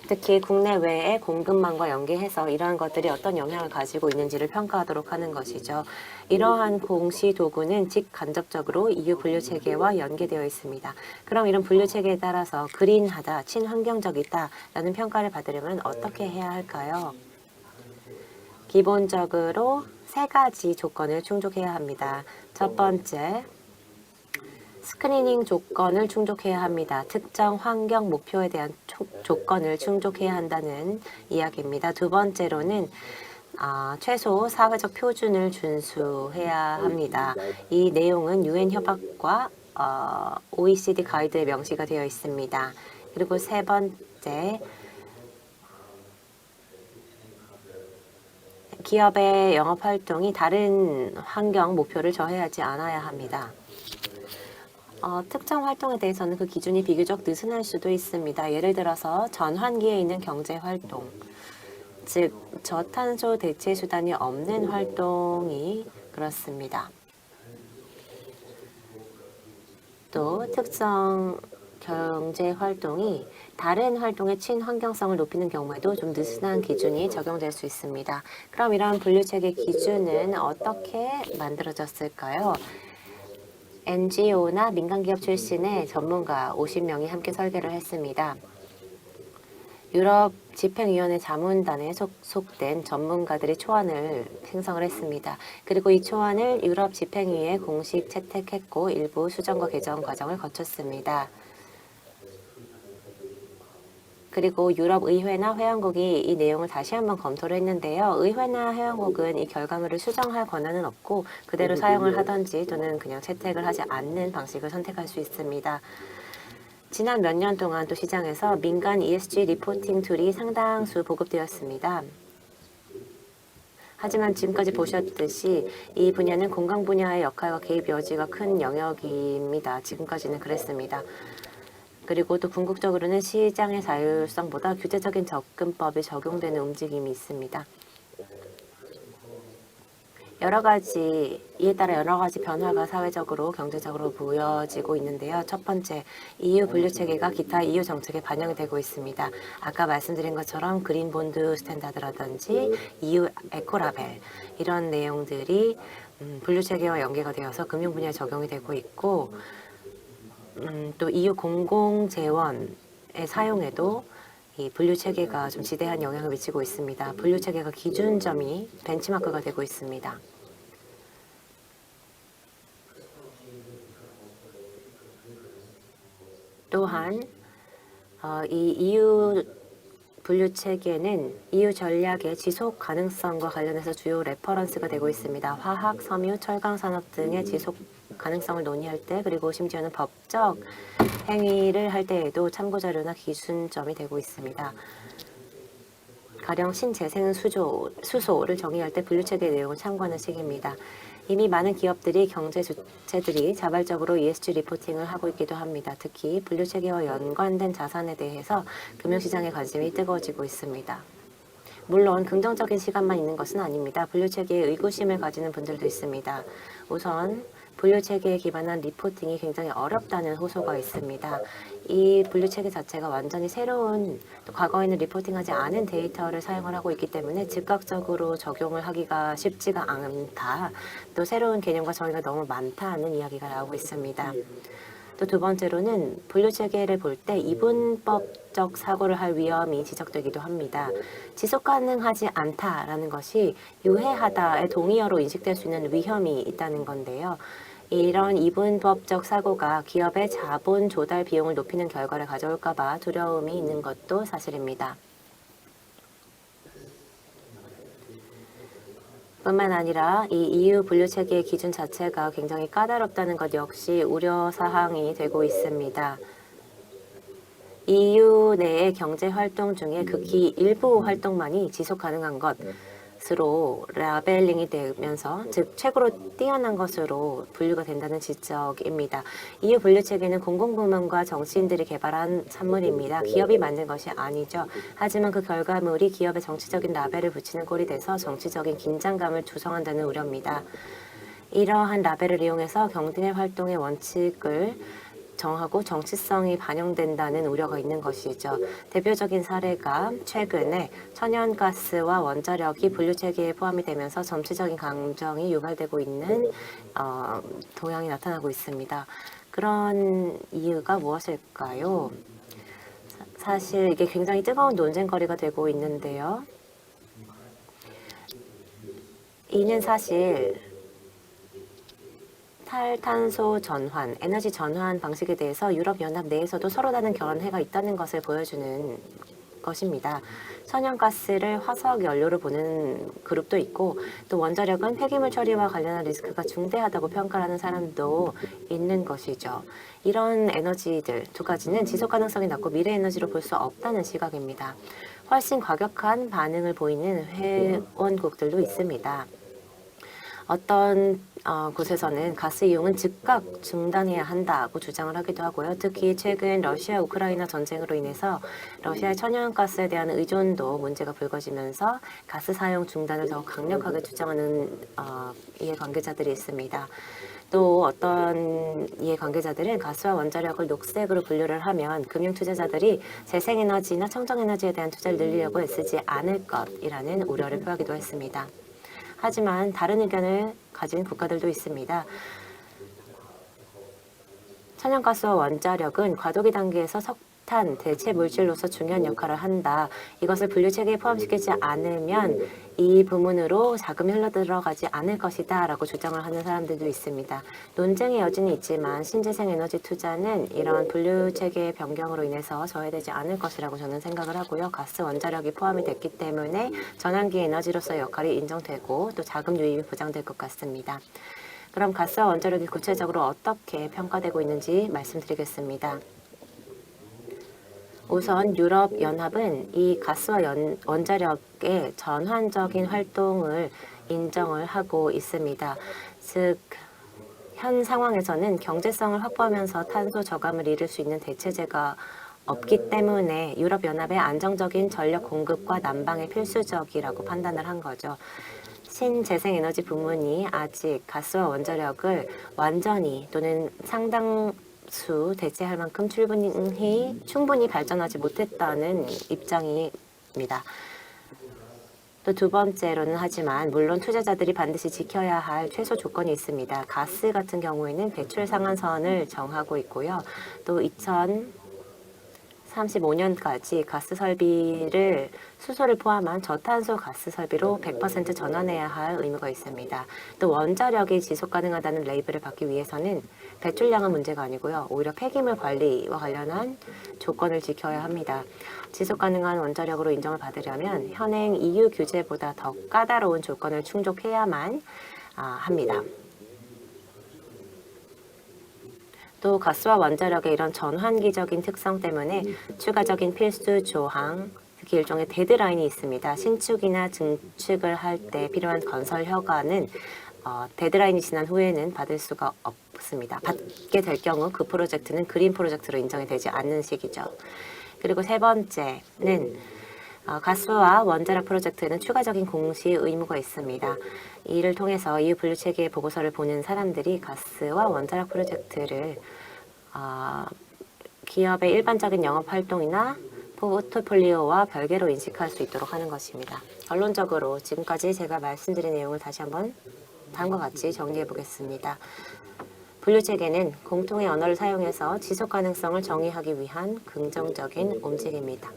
특히 국내외의 공급망과 연계해서 이러한 것들이 어떤 영향을 가지고 있는지를 평가하도록 하는 것이죠. 이러한 공시 도구는 직간접적으로 EU 분류 체계와 연계되어 있습니다. 그럼 이런 분류 체계에 따라서 그린하다, 친환경적이다라는 평가를 받으려면 어떻게 해야 할까요? 기본적으로 세 가지 조건을 충족해야 합니다. 첫 번째, 스크리닝 조건을 충족해야 합니다. 특정 환경 목표에 대한 조건을 충족해야 한다는 이야기입니다. 두 번째로는 최소 사회적 표준을 준수해야 합니다. 이 내용은 UN 협약과 OECD 가이드에 명시가 되어 있습니다. 그리고 세 번째, 기업의 영업 활동이 다른 환경 목표를 저해하지 않아야 합니다. 특정 활동에 대해서는 그 기준이 비교적 느슨할 수도 있습니다. 예를 들어서 전환기에 있는 경제 활동, 즉 저탄소 대체 수단이 없는 활동이 그렇습니다. 또 특정 경제 활동이 다른 활동의 친환경성을 높이는 경우에도 좀 느슨한 기준이 적용될 수 있습니다. 그럼 이러한 분류체계 기준은 어떻게 만들어졌을까요? NGO나 민간기업 출신의 전문가 50명이 함께 설계를 했습니다. 유럽 집행위원회 자문단에 속된 전문가들이 초안을 생성을 했습니다. 그리고 이 초안을 유럽 집행위에 공식 채택했고 일부 수정과 개정 과정을 거쳤습니다. 그리고 유럽 의회나 회원국이 이 내용을 다시 한번 검토를 했는데요. 의회나 회원국은 이 결과물을 수정할 권한은 없고 그대로 사용을 하든지 또는 그냥 채택을 하지 않는 방식을 선택할 수 있습니다. 지난 몇 년 동안 또 시장에서 민간 ESG 리포팅 툴이 상당수 보급되었습니다. 하지만 지금까지 보셨듯이 이 분야는 공강 분야의 역할과 개입 여지가 큰 영역입니다. 지금까지는 그랬습니다. 그리고 또 궁극적으로는 시장의 자율성보다 규제적인 접근법이 적용되는 움직임이 있습니다. 이에 따라 여러 가지 변화가 사회적으로, 경제적으로 보여지고 있는데요. 첫 번째, EU 분류체계가 기타 EU 정책에 반영이 되고 있습니다. 아까 말씀드린 것처럼 그린 본드 스탠다드라든지 EU 에코라벨 이런 내용들이 분류체계와 연계가 되어서 금융 분야에 적용이 되고 있고 또 EU 공공재원의 사용에도 이 분류체계가 좀 지대한 영향을 미치고 있습니다. 분류체계가 기준점이 벤치마크가 되고 있습니다. 또한 이 EU 분류체계는 EU 전략의 지속 가능성과 관련해서 주요 레퍼런스가 되고 있습니다. 화학, 섬유, 철강 산업 등의 지속 가능성을 논의할 때 그리고 심지어는 법적 행위를 할 때에도 참고자료나 기준점이 되고 있습니다. 가령 신재생 수소를 정의할 때 분류체계 내용을 참고하는 식입니다. 이미 많은 기업들이 경제 주체들이 자발적으로 ESG 리포팅을 하고 있기도 합니다. 특히 분류체계와 연관된 자산에 대해서 금융시장의 관심이 뜨거워지고 있습니다. 물론 긍정적인 시각만 있는 것은 아닙니다. 분류체계에 의구심을 가지는 분들도 있습니다. 우선 분류체계에 기반한 리포팅이 굉장히 어렵다는 호소가 있습니다. 이 분류체계 자체가 완전히 새로운, 또 과거에는 리포팅하지 않은 데이터를 사용을 하고 있기 때문에 즉각적으로 적용을 하기가 쉽지가 않다. 또 새로운 개념과 정의가 너무 많다는 이야기가 나오고 있습니다. 또 두 번째로는 분류체계를 볼 때 이분법적 사고를 할 위험이 지적되기도 합니다. 지속 가능하지 않다라는 것이 유해하다의 동의어로 인식될 수 있는 위험이 있다는 건데요. 이런 이분법적 사고가 기업의 자본 조달 비용을 높이는 결과를 가져올까 봐 두려움이 있는 것도 사실입니다. 뿐만 아니라 이 EU 분류체계의 기준 자체가 굉장히 까다롭다는 것 역시 우려사항이 되고 있습니다. EU 내의 경제활동 중에 극히 일부 활동만이 지속 가능한 것으로 라벨링이 되면서 즉 최고로 뛰어난 것으로 분류가 된다는 지적입니다. EU 분류체계는 공공부문과 정치인들이 개발한 산물입니다. 기업이 만든 것이 아니죠. 하지만 그 결과물이 기업의 정치적인 라벨을 붙이는 꼴이 돼서 정치적인 긴장감을 조성한다는 우려입니다. 이러한 라벨을 이용해서 경제활동의 원칙을 정하고 정치성이 반영된다는 우려가 있는 것이죠. 대표적인 사례가 최근에 천연가스와 원자력이 분류체계에 포함이 되면서 정치적인 감정이 유발되고 있는 동향이 나타나고 있습니다. 그런 이유가 무엇일까요? 사실 이게 굉장히 뜨거운 논쟁거리가 되고 있는데요. 이는 사실 탈탄소 전환, 에너지 전환 방식에 대해서 유럽연합 내에서도 서로 다른 견해가 있다는 것을 보여주는 것입니다. 천연가스를 화석 연료로 보는 그룹도 있고 또 원자력은 폐기물 처리와 관련한 리스크가 중대하다고 평가하는 사람도 있는 것이죠. 이런 에너지들 두 가지는 지속 가능성이 낮고 미래 에너지로 볼 수 없다는 시각입니다. 훨씬 과격한 반응을 보이는 회원국들도 있습니다. 어떤 곳에서는 가스 이용은 즉각 중단해야 한다고 주장을 하기도 하고요. 특히 최근 러시아 우크라이나 전쟁으로 인해서 러시아의 천연가스에 대한 의존도 문제가 불거지면서 가스 사용 중단을 더 강력하게 주장하는 이해관계자들이 있습니다. 또 어떤 이해관계자들은 가스와 원자력을 녹색으로 분류를 하면 금융투자자들이 재생에너지나 청정에너지에 대한 투자를 늘리려고 애쓰지 않을 것이라는 우려를 표하기도 했습니다. 하지만 다른 의견을 가진 국가들도 있습니다. 천연가스와 원자력은 과도기 단계에서 석탄 대체 물질로서 중요한 역할을 한다. 이것을 분류체계에 포함시키지 않으면 이 부문으로 자금이 흘러들어가지 않을 것이다 라고 주장을 하는 사람들도 있습니다. 논쟁의 여지는 있지만 신재생 에너지 투자는 이런 분류체계의 변경으로 인해서 저해되지 않을 것이라고 저는 생각을 하고요. 가스, 원자력이 포함이 됐기 때문에 전환기 에너지로서의 역할이 인정되고 또 자금 유입이 보장될 것 같습니다. 그럼 가스와 원자력이 구체적으로 어떻게 평가되고 있는지 말씀드리겠습니다. 우선 유럽연합은 이 가스와 원자력의 전환적인 활동을 인정을 하고 있습니다. 즉, 현 상황에서는 경제성을 확보하면서 탄소 저감을 이룰 수 있는 대체제가 없기 때문에 유럽연합의 안정적인 전력 공급과 난방이 필수적이라고 판단을 한 거죠. 신재생에너지 부문이 아직 가스와 원자력을 완전히 또는 상당수 대체할 만큼 충분히 발전하지 못했다는 입장입니다. 또 두 번째로는 하지만 물론 투자자들이 반드시 지켜야 할 최소 조건이 있습니다. 가스 같은 경우에는 배출 상한선을 정하고 있고요. 또 2035년까지 가스 설비를 수소를 포함한 저탄소 가스 설비로 100% 전환해야 할 의무가 있습니다. 또 원자력이 지속 가능하다는 레이블을 받기 위해서는 배출량은 문제가 아니고요. 오히려 폐기물 관리와 관련한 조건을 지켜야 합니다. 지속 가능한 원자력으로 인정을 받으려면 현행 EU 규제보다 더 까다로운 조건을 충족해야만 합니다. 또 가스와 원자력의 이런 전환기적인 특성 때문에 추가적인 필수 조항, 특히 일종의 데드라인이 있습니다. 신축이나 증축을 할 때 필요한 건설 허가는 데드라인이 지난 후에는 받을 수가 없습니다. 받게 될 경우 그 프로젝트는 그린 프로젝트로 인정이 되지 않는 시기죠. 그리고 세 번째는 가스와 원자력 프로젝트는 추가적인 공시 의무가 있습니다. 이를 통해서 EU 분류체계의 보고서를 보는 사람들이 가스와 원자력 프로젝트를 기업의 일반적인 영업 활동이나 포트폴리오와 별개로 인식할 수 있도록 하는 것입니다. 결론적으로 지금까지 제가 말씀드린 내용을 다시 한번 다음과 같이 정리해 보겠습니다. 분류체계는 공통의 언어를 사용해서 지속 가능성을 정의하기 위한 긍정적인 움직임입니다.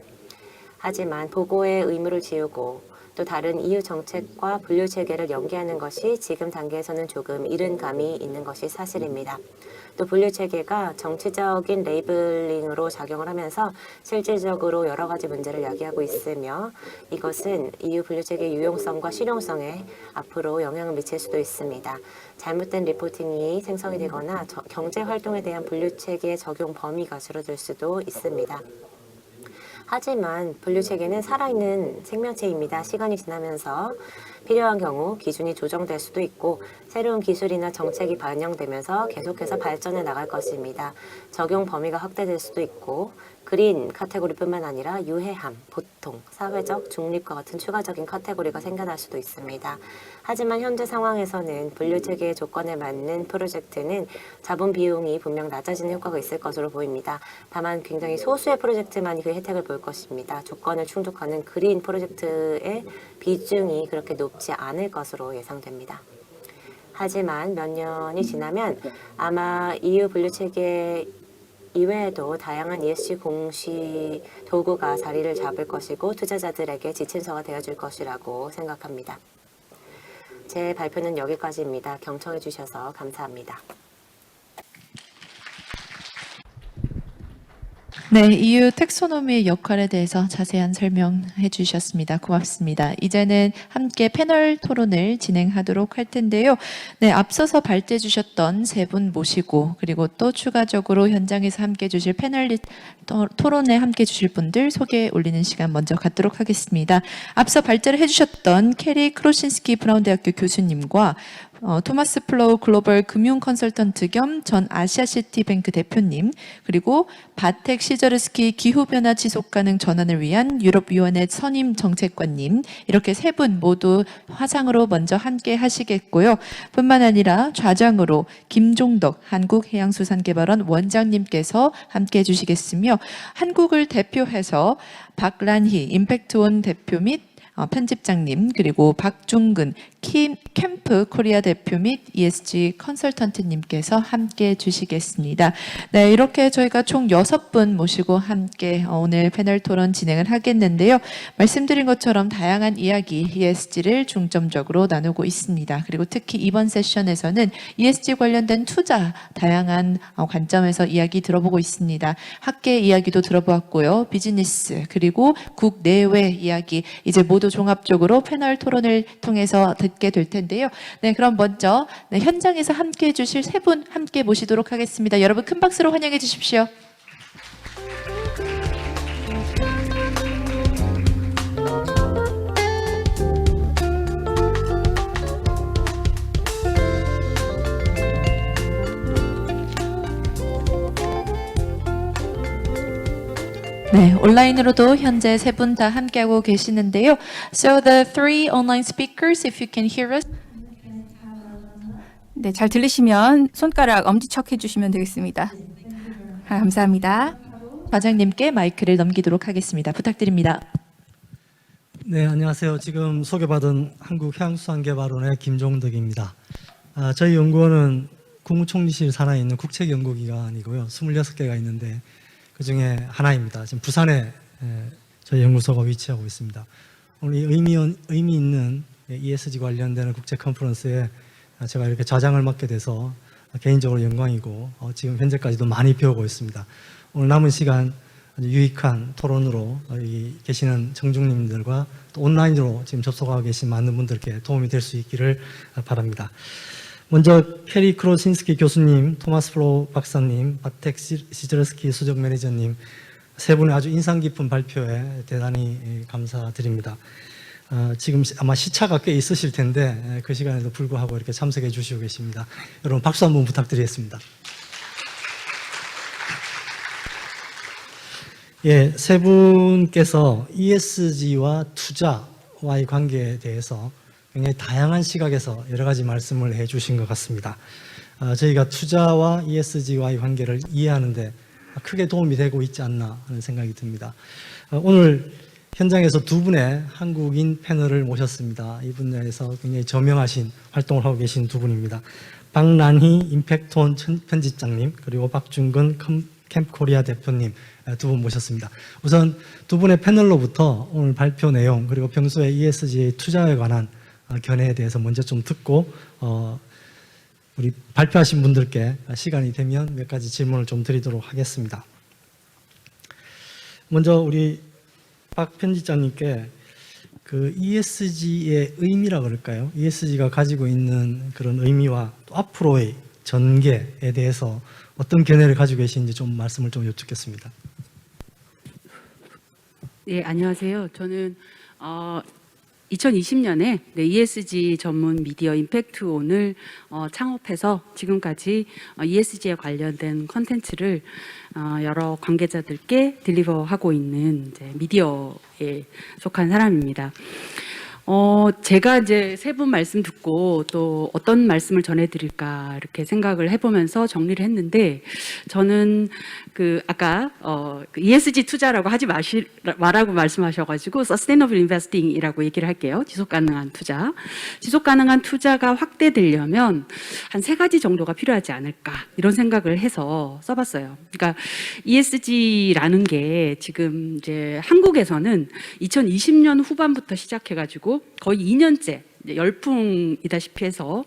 하지만 보고의 의무를 지우고 또 다른 EU 정책과 분류체계를 연계하는 것이 지금 단계에서는 조금 이른 감이 있는 것이 사실입니다. 또 분류체계가 정치적인 레이블링으로 작용을 하면서 실질적으로 여러 가지 문제를 야기하고 있으며 이것은 EU 분류체계의 유용성과 실용성에 앞으로 영향을 미칠 수도 있습니다. 잘못된 리포팅이 생성이 되거나 경제활동에 대한 분류체계의 적용 범위가 줄어들 수도 있습니다. 하지만 분류체계는 살아있는 생명체입니다. 시간이 지나면서 필요한 경우 기준이 조정될 수도 있고 새로운 기술이나 정책이 반영되면서 계속해서 발전해 나갈 것입니다. 적용 범위가 확대될 수도 있고 그린 카테고리뿐만 아니라 유해함, 보통, 사회적, 중립과 같은 추가적인 카테고리가 생겨날 수도 있습니다. 하지만 현재 상황에서는 분류체계의 조건에 맞는 프로젝트는 자본 비용이 분명 낮아지는 효과가 있을 것으로 보입니다. 다만 굉장히 소수의 프로젝트만이 그 혜택을 볼 것입니다. 조건을 충족하는 그린 프로젝트의 비중이 그렇게 높지 않을 것으로 예상됩니다. 하지만 몇 년이 지나면 아마 EU 분류체계 이외에도 다양한 ESG 공시 도구가 자리를 잡을 것이고 투자자들에게 지침서가 되어줄 것이라고 생각합니다. 제 발표는 여기까지입니다. 경청해 주셔서 감사합니다. 네, EU 텍소노미의 역할에 대해서 자세한 설명해 주셨습니다. 고맙습니다. 이제는 함께 패널 토론을 진행하도록 할 텐데요. 네, 앞서서 발제해 주셨던 세 분 모시고 그리고 또 추가적으로 현장에서 함께 해 주실 패널 토론에 함께 해 주실 분들 소개 올리는 시간 먼저 갖도록 하겠습니다. 앞서 발제를 해 주셨던 캐리 크로신스키 브라운 대학교 교수님과 토마스 플로우 글로벌 금융 컨설턴트 겸 전 아시아시티뱅크 대표님, 그리고 바텍 시저르스키 기후변화 지속가능 전환을 위한 유럽위원회 선임 정책관님, 이렇게 세 분 모두 화상으로 먼저 함께 하시겠고요. 뿐만 아니라 좌장으로 김종덕 한국해양수산개발원 원장님께서 함께 해주시겠으며, 한국을 대표해서 박란희 임팩트원 대표 및 편집장님, 그리고 박중근 캠프 코리아 대표 및 ESG 컨설턴트님께서 함께 해주시겠습니다. 네, 이렇게 저희가 총 6분 모시고 함께 오늘 패널 토론 진행을 하겠는데요. 말씀드린 것처럼 다양한 이야기 ESG를 중점적으로 나누고 있습니다. 그리고 특히 이번 세션에서는 ESG 관련된 투자 다양한 관점에서 이야기 들어보고 있습니다. 학계 이야기도 들어보았고요. 비즈니스 그리고 국내외 이야기 이제 모두 종합적으로 패널 토론을 통해서 듣게 될 텐데요. 네, 그럼 먼저 현장에서 함께 해주실 세 분 함께 모시도록 하겠습니다. 여러분 큰 박수로 환영해 주십시오. 네, 온라인으로도 현재 세 분 다 함께하고 계시는데요. So the three online speakers, if you can hear us. 네, 잘 들리시면 손가락 엄지척 해주시면 되겠습니다. 감사합니다. 과장님께 마이크를 넘기도록 하겠습니다. 부탁드립니다. 네, 안녕하세요. 지금 소개받은 한국해양수산개발원의 김종덕입니다. 저희 연구원은 국무총리실 산하에 있는 국책연구기관이고요. 26개가 있는데 그중에 하나입니다. 지금 부산에 저희 연구소가 위치하고 있습니다. 오늘 이 의미 있는 ESG 관련되는 국제 컨퍼런스에 제가 이렇게 좌장을 맡게 돼서 개인적으로 영광이고 지금 현재까지도 많이 배우고 있습니다. 오늘 남은 시간 아주 유익한 토론으로 여기 계시는 청중님들과 또 온라인으로 지금 접속하고 계신 많은 분들께 도움이 될 수 있기를 바랍니다. 먼저 캐리 크로신스키 교수님, 토마스 플로우 박사님, 바텍 시저르스키 수석 매니저님 세 분의 아주 인상 깊은 발표에 대단히 감사드립니다. 지금 아마 시차가 꽤 있으실 텐데 그 시간에도 불구하고 이렇게 참석해 주시고 계십니다. 여러분 박수 한번 부탁드리겠습니다. 예, 세 분께서 ESG와 투자와의 관계에 대해서 굉장히 다양한 시각에서 여러 가지 말씀을 해 주신 것 같습니다. 저희가 투자와 ESG와의 관계를 이해하는데 크게 도움이 되고 있지 않나 하는 생각이 듭니다. 오늘 현장에서 두 분의 한국인 패널을 모셨습니다. 이 분야에서 굉장히 저명하신 활동을 하고 계신 두 분입니다. 박란희 임팩트원 편집장님 그리고 박중근 캠프 코리아 대표님 두 분 모셨습니다. 우선 두 분의 패널로부터 오늘 발표 내용 그리고 평소에 ESG 투자에 관한 견해에 대해서 먼저 좀 듣고 우리 발표하신 분들께 시간이 되면 몇 가지 질문을 좀 드리도록 하겠습니다. 먼저 우리 박 편집장님께 그 ESG의 의미라 그럴까요? ESG가 가지고 있는 그런 의미와 또 앞으로의 전개에 대해서 어떤 견해를 가지고 계신지 좀 말씀을 좀 여쭙겠습니다. 네, 안녕하세요. 저는 2020년에 ESG 전문 미디어 임팩트온을 창업해서 지금까지 ESG에 관련된 컨텐츠를 여러 관계자들께 딜리버하고 있는 이제 미디어에 속한 사람입니다. 제가 이제 세 분 말씀 듣고 또 어떤 말씀을 전해드릴까 이렇게 생각을 해보면서 정리를 했는데, 저는 아까 그 ESG 투자라고 하지 말라고 말씀하셔가지고 Sustainable Investing이라고 얘기를 할게요. 지속 가능한 투자. 지속 가능한 투자가 확대되려면 한 3가지 정도가 필요하지 않을까 이런 생각을 해서 써봤어요. 그러니까 ESG라는 게 지금 이제 한국에서는 2020년 후반부터 시작해가지고 거의 2년째 열풍이다시피 해서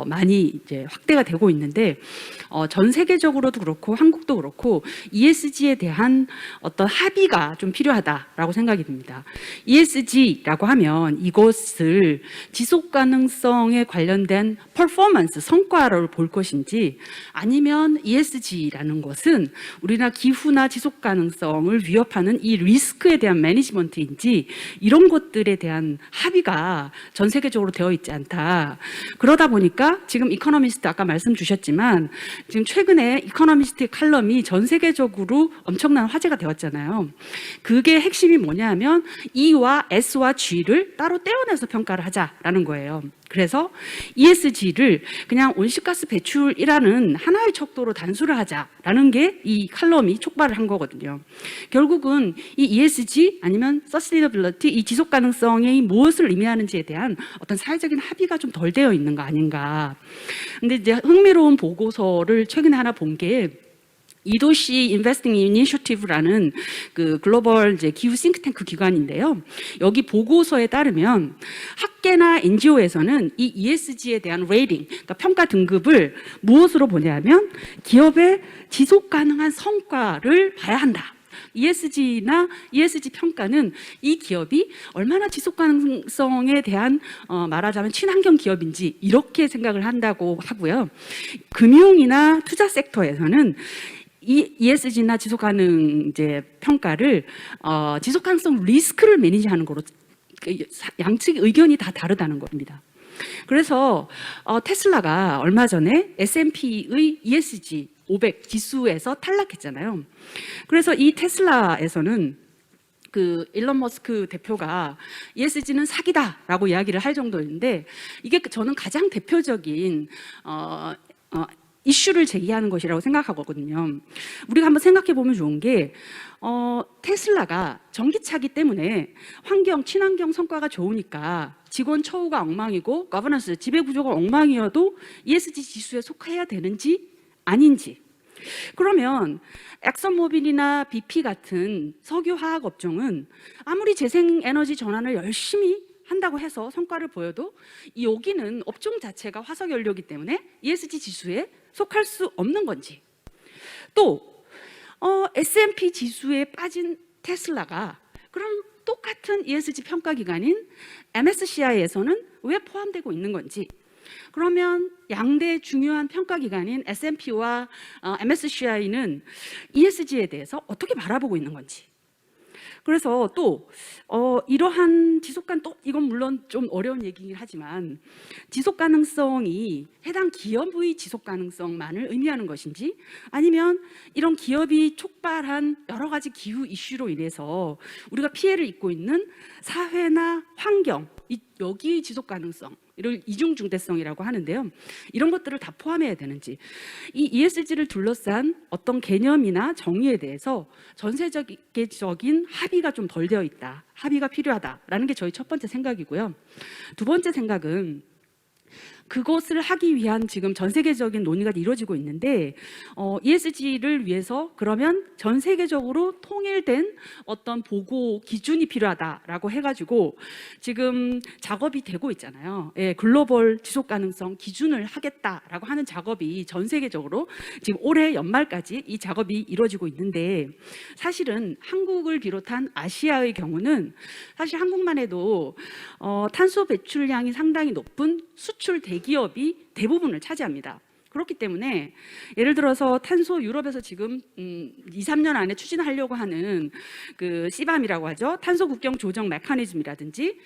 많이 이제 확대가 되고 있는데, 전 세계적으로도 그렇고 한국도 그렇고 ESG에 대한 어떤 합의가 좀 필요하다라고 생각이 듭니다. ESG라고 하면 이것을 지속 가능성에 관련된 퍼포먼스, 성과를 볼 것인지, 아니면 ESG라는 것은 우리나라 기후나 지속 가능성을 위협하는 이 리스크에 대한 매니지먼트인지, 이런 것들에 대한 합의가 전 세계적으로 되어 있지 않다. 그러다 보니까 지금 이코노미스트 아까 말씀 주셨지만 지금 최근에 이코노미스트 칼럼이 전 세계적으로 엄청난 화제가 되었잖아요. 그게 핵심이 뭐냐면 E와 S와 G를 따로 떼어내서 평가를 하자라는 거예요. 그래서 ESG를 그냥 온실가스 배출이라는 하나의 척도로 단수를 하자라는 게 이 칼럼이 촉발을 한 거거든요. 결국은 이 ESG 아니면 Sustainability, 이 지속 가능성이 무엇을 의미하는지에 대한 어떤 사회적인 합의가 좀 덜 되어 있는 거 아닌가. 근데 이제 흥미로운 보고서를 최근에 하나 본 게 이도시 인베스팅 이니셔티브라는 그 글로벌 이제 기후 싱크탱크 기관인데요. 여기 보고서에 따르면 학계나 NGO에서는 이 ESG에 대한 레이팅, 그러니까 평가 등급을 무엇으로 보냐면 기업의 지속 가능한 성과를 봐야 한다. ESG나 ESG 평가는 이 기업이 얼마나 지속 가능성에 대한 말하자면 친환경 기업인지 이렇게 생각을 한다고 하고요. 금융이나 투자 섹터에서는 이 ESG나 지속 가능 이제 평가를 지속 가능성 리스크를 매니지하는 거로 양측 의견이 다 다르다는 겁니다. 그래서 테슬라가 얼마 전에 S&P의 ESG 500 지수에서 탈락했잖아요. 그래서 이 테슬라에서는 그 일론 머스크 대표가 ESG는 사기다라고 이야기를 할 정도인데, 이게 저는 가장 대표적인 이슈를 제기하는 것이라고 생각하거든요. 우리가 한번 생각해 보면 좋은 게 테슬라가 전기차기 때문에 친환경 성과가 좋으니까 직원 처우가 엉망이고 거버넌스, 지배 구조가 엉망이어도 ESG 지수에 속해야 되는지 아닌지. 그러면 엑선모빌이나 BP 같은 석유화학 업종은 아무리 재생에너지 전환을 열심히 한다고 해서 성과를 보여도 여기는 업종 자체가 화석연료이기 때문에 ESG 지수에 속할 수 없는 건지, 또 S&P 지수에 빠진 테슬라가 그럼 똑같은 ESG 평가 기관인 MSCI에서는 왜 포함되고 있는 건지, 그러면 양대 중요한 평가 기관인 S&P와 MSCI는 ESG에 대해서 어떻게 바라보고 있는 건지. 그래서 또 이러한 또 이건 물론 좀 어려운 얘기긴 하지만 지속 가능성이 해당 기업의 지속 가능성만을 의미하는 것인지, 아니면 이런 기업이 촉발한 여러 가지 기후 이슈로 인해서 우리가 피해를 입고 있는 사회나 환경, 여기의 지속 가능성, 이를 이중 중대성이라고 하는데요. 이런 것들을 다 포함해야 되는지, 이 ESG를 둘러싼 어떤 개념이나 정의에 대해서 전 세계적인 합의가 좀 덜 되어 있다, 합의가 필요하다라는 게 저희 첫 번째 생각이고요. 두 번째 생각은 그것을 하기 위한 지금 전 세계적인 논의가 이루어지고 있는데, ESG를 위해서 그러면 전 세계적으로 통일된 어떤 보고 기준이 필요하다라고 해가지고 지금 작업이 되고 있잖아요. 예, 글로벌 지속 가능성 기준을 하겠다라고 하는 작업이 전 세계적으로 지금 올해 연말까지 이 작업이 이루어지고 있는데, 사실은 한국을 비롯한 아시아의 경우는 사실 한국만 해도 탄소 배출량이 상당히 높은 수출 대기업이 대부분을 차지합니다. 그렇기 때문에 예를 들어서 탄소 유럽에서 지금 2, 3년 안에 추진하려고 하는 그 CBAM이라고 하죠. 탄소 국경 조정 메커니즘이라든지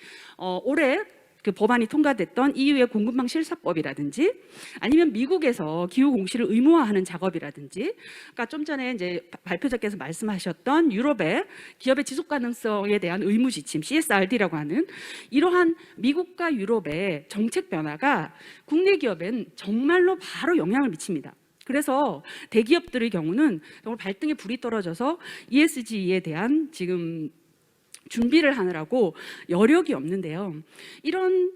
올해 그 법안이 통과됐던 EU의 공급망 실사법이라든지 아니면 미국에서 기후 공시를 의무화하는 작업이라든지, 그러니까 좀 전에 이제 발표자께서 말씀하셨던 유럽의 기업의 지속 가능성에 대한 의무 지침 CSRD라고 하는 이러한 미국과 유럽의 정책 변화가 국내 기업엔 정말로 바로 영향을 미칩니다. 그래서 대기업들의 경우는 정말 발등에 불이 떨어져서 ESG에 대한 지금 준비를 하느라고 여력이 없는데요. 이런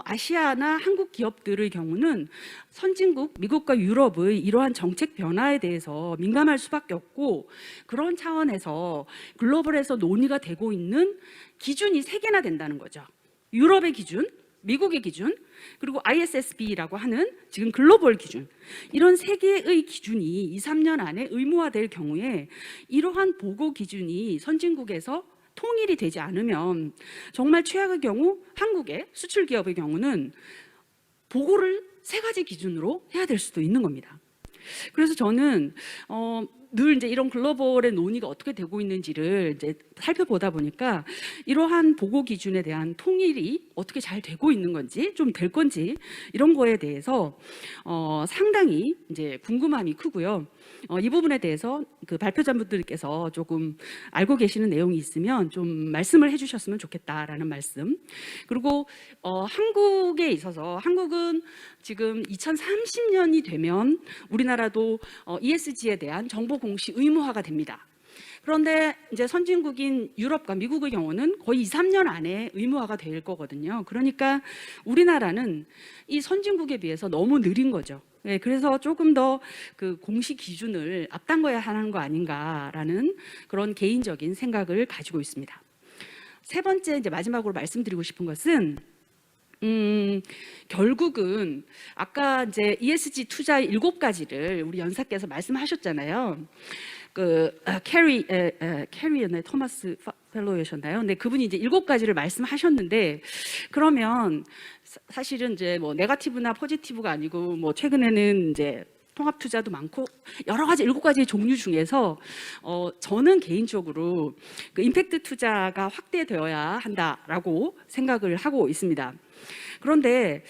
아시아나 한국 기업들의 경우는 선진국 미국과 유럽의 이러한 정책 변화에 대해서 민감할 수밖에 없고, 그런 차원에서 글로벌에서 논의가 되고 있는 기준이 3개나 된다는 거죠. 유럽의 기준, 미국의 기준, 그리고 ISSB라고 하는 지금 글로벌 기준, 이런 3개의 기준이 2, 3년 안에 의무화될 경우에 이러한 보고 기준이 선진국에서 통일이 되지 않으면 정말 최악의 경우 한국의 수출 기업의 경우는 보고를 3가지 기준으로 해야 될 수도 있는 겁니다. 그래서 저는 늘 이제 이런 글로벌의 논의가 어떻게 되고 있는지를 이제 살펴보다 보니까 이러한 보고 기준에 대한 통일이 어떻게 잘 되고 있는 건지, 좀 될 건지, 이런 거에 대해서 상당히 이제 궁금함이 크고요. 이 부분에 대해서 그 발표자분들께서 조금 알고 계시는 내용이 있으면 좀 말씀을 해주셨으면 좋겠다라는 말씀. 그리고 한국에 있어서 한국은 지금 2030년이 되면 우리나라도 ESG에 대한 정보 공시 의무화가 됩니다. 그런데 이제 선진국인 유럽과 미국의 경우는 거의 2, 3년 안에 의무화가 될 거거든요. 그러니까 우리나라는 이 선진국에 비해서 너무 느린 거죠. 네, 그래서 조금 더 그 공시 기준을 앞당겨야 하는 거 아닌가라는 그런 개인적인 생각을 가지고 있습니다. 3번째, 이제 마지막으로 말씀드리고 싶은 것은 결국은 아까 이제 ESG 투자의 7가지를 우리 연사께서 말씀하셨잖아요. 캐리였나요? 토마스 펠로우셨나요? 근데 그분이 이제 7가지를 말씀하셨는데, 그러면 사실은 이제 뭐 네거티브나 포지티브가 아니고 뭐 최근에는 이제 통합 투자도 많고 여러 가지 7가지의 종류 중에서 저는 개인적으로 그 임팩트 투자가 확대되어야 한다라고 생각을 하고 있습니다. 그런데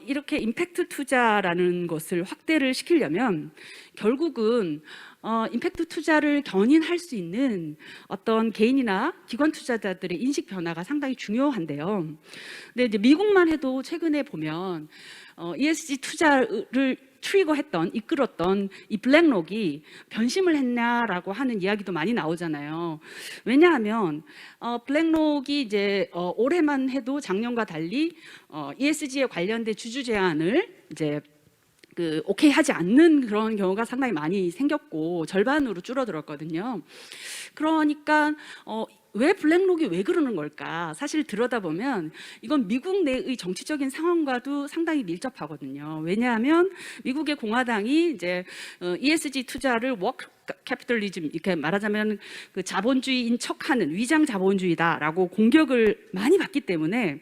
이렇게 임팩트 투자라는 것을 확대를 시키려면 결국은 임팩트 투자를 견인할 수 있는 어떤 개인이나 기관 투자자들의 인식 변화가 상당히 중요한데요. 근데 이제 미국만 해도 최근에 보면 ESG 투자를 이끌었던 이 블랙록이 변심을 했냐라고 하는 이야기도 많이 나오잖아요. 왜냐하면 블랙록이 이제 올해만 해도 작년과 달리 ESG에 관련된 주주 제안을 이제 오케이 하지 않는 그런 경우가 상당히 많이 생겼고 절반으로 줄어들었거든요. 그러니까 왜 블랙록이 왜 그러는 걸까? 사실 들여다보면 이건 미국 내의 정치적인 상황과도 상당히 밀접하거든요. 왜냐하면 미국의 공화당이 이제 ESG 투자를 워크 캐피털리즘, 이렇게 말하자면 그 자본주의인 척하는 위장 자본주의다라고 공격을 많이 받기 때문에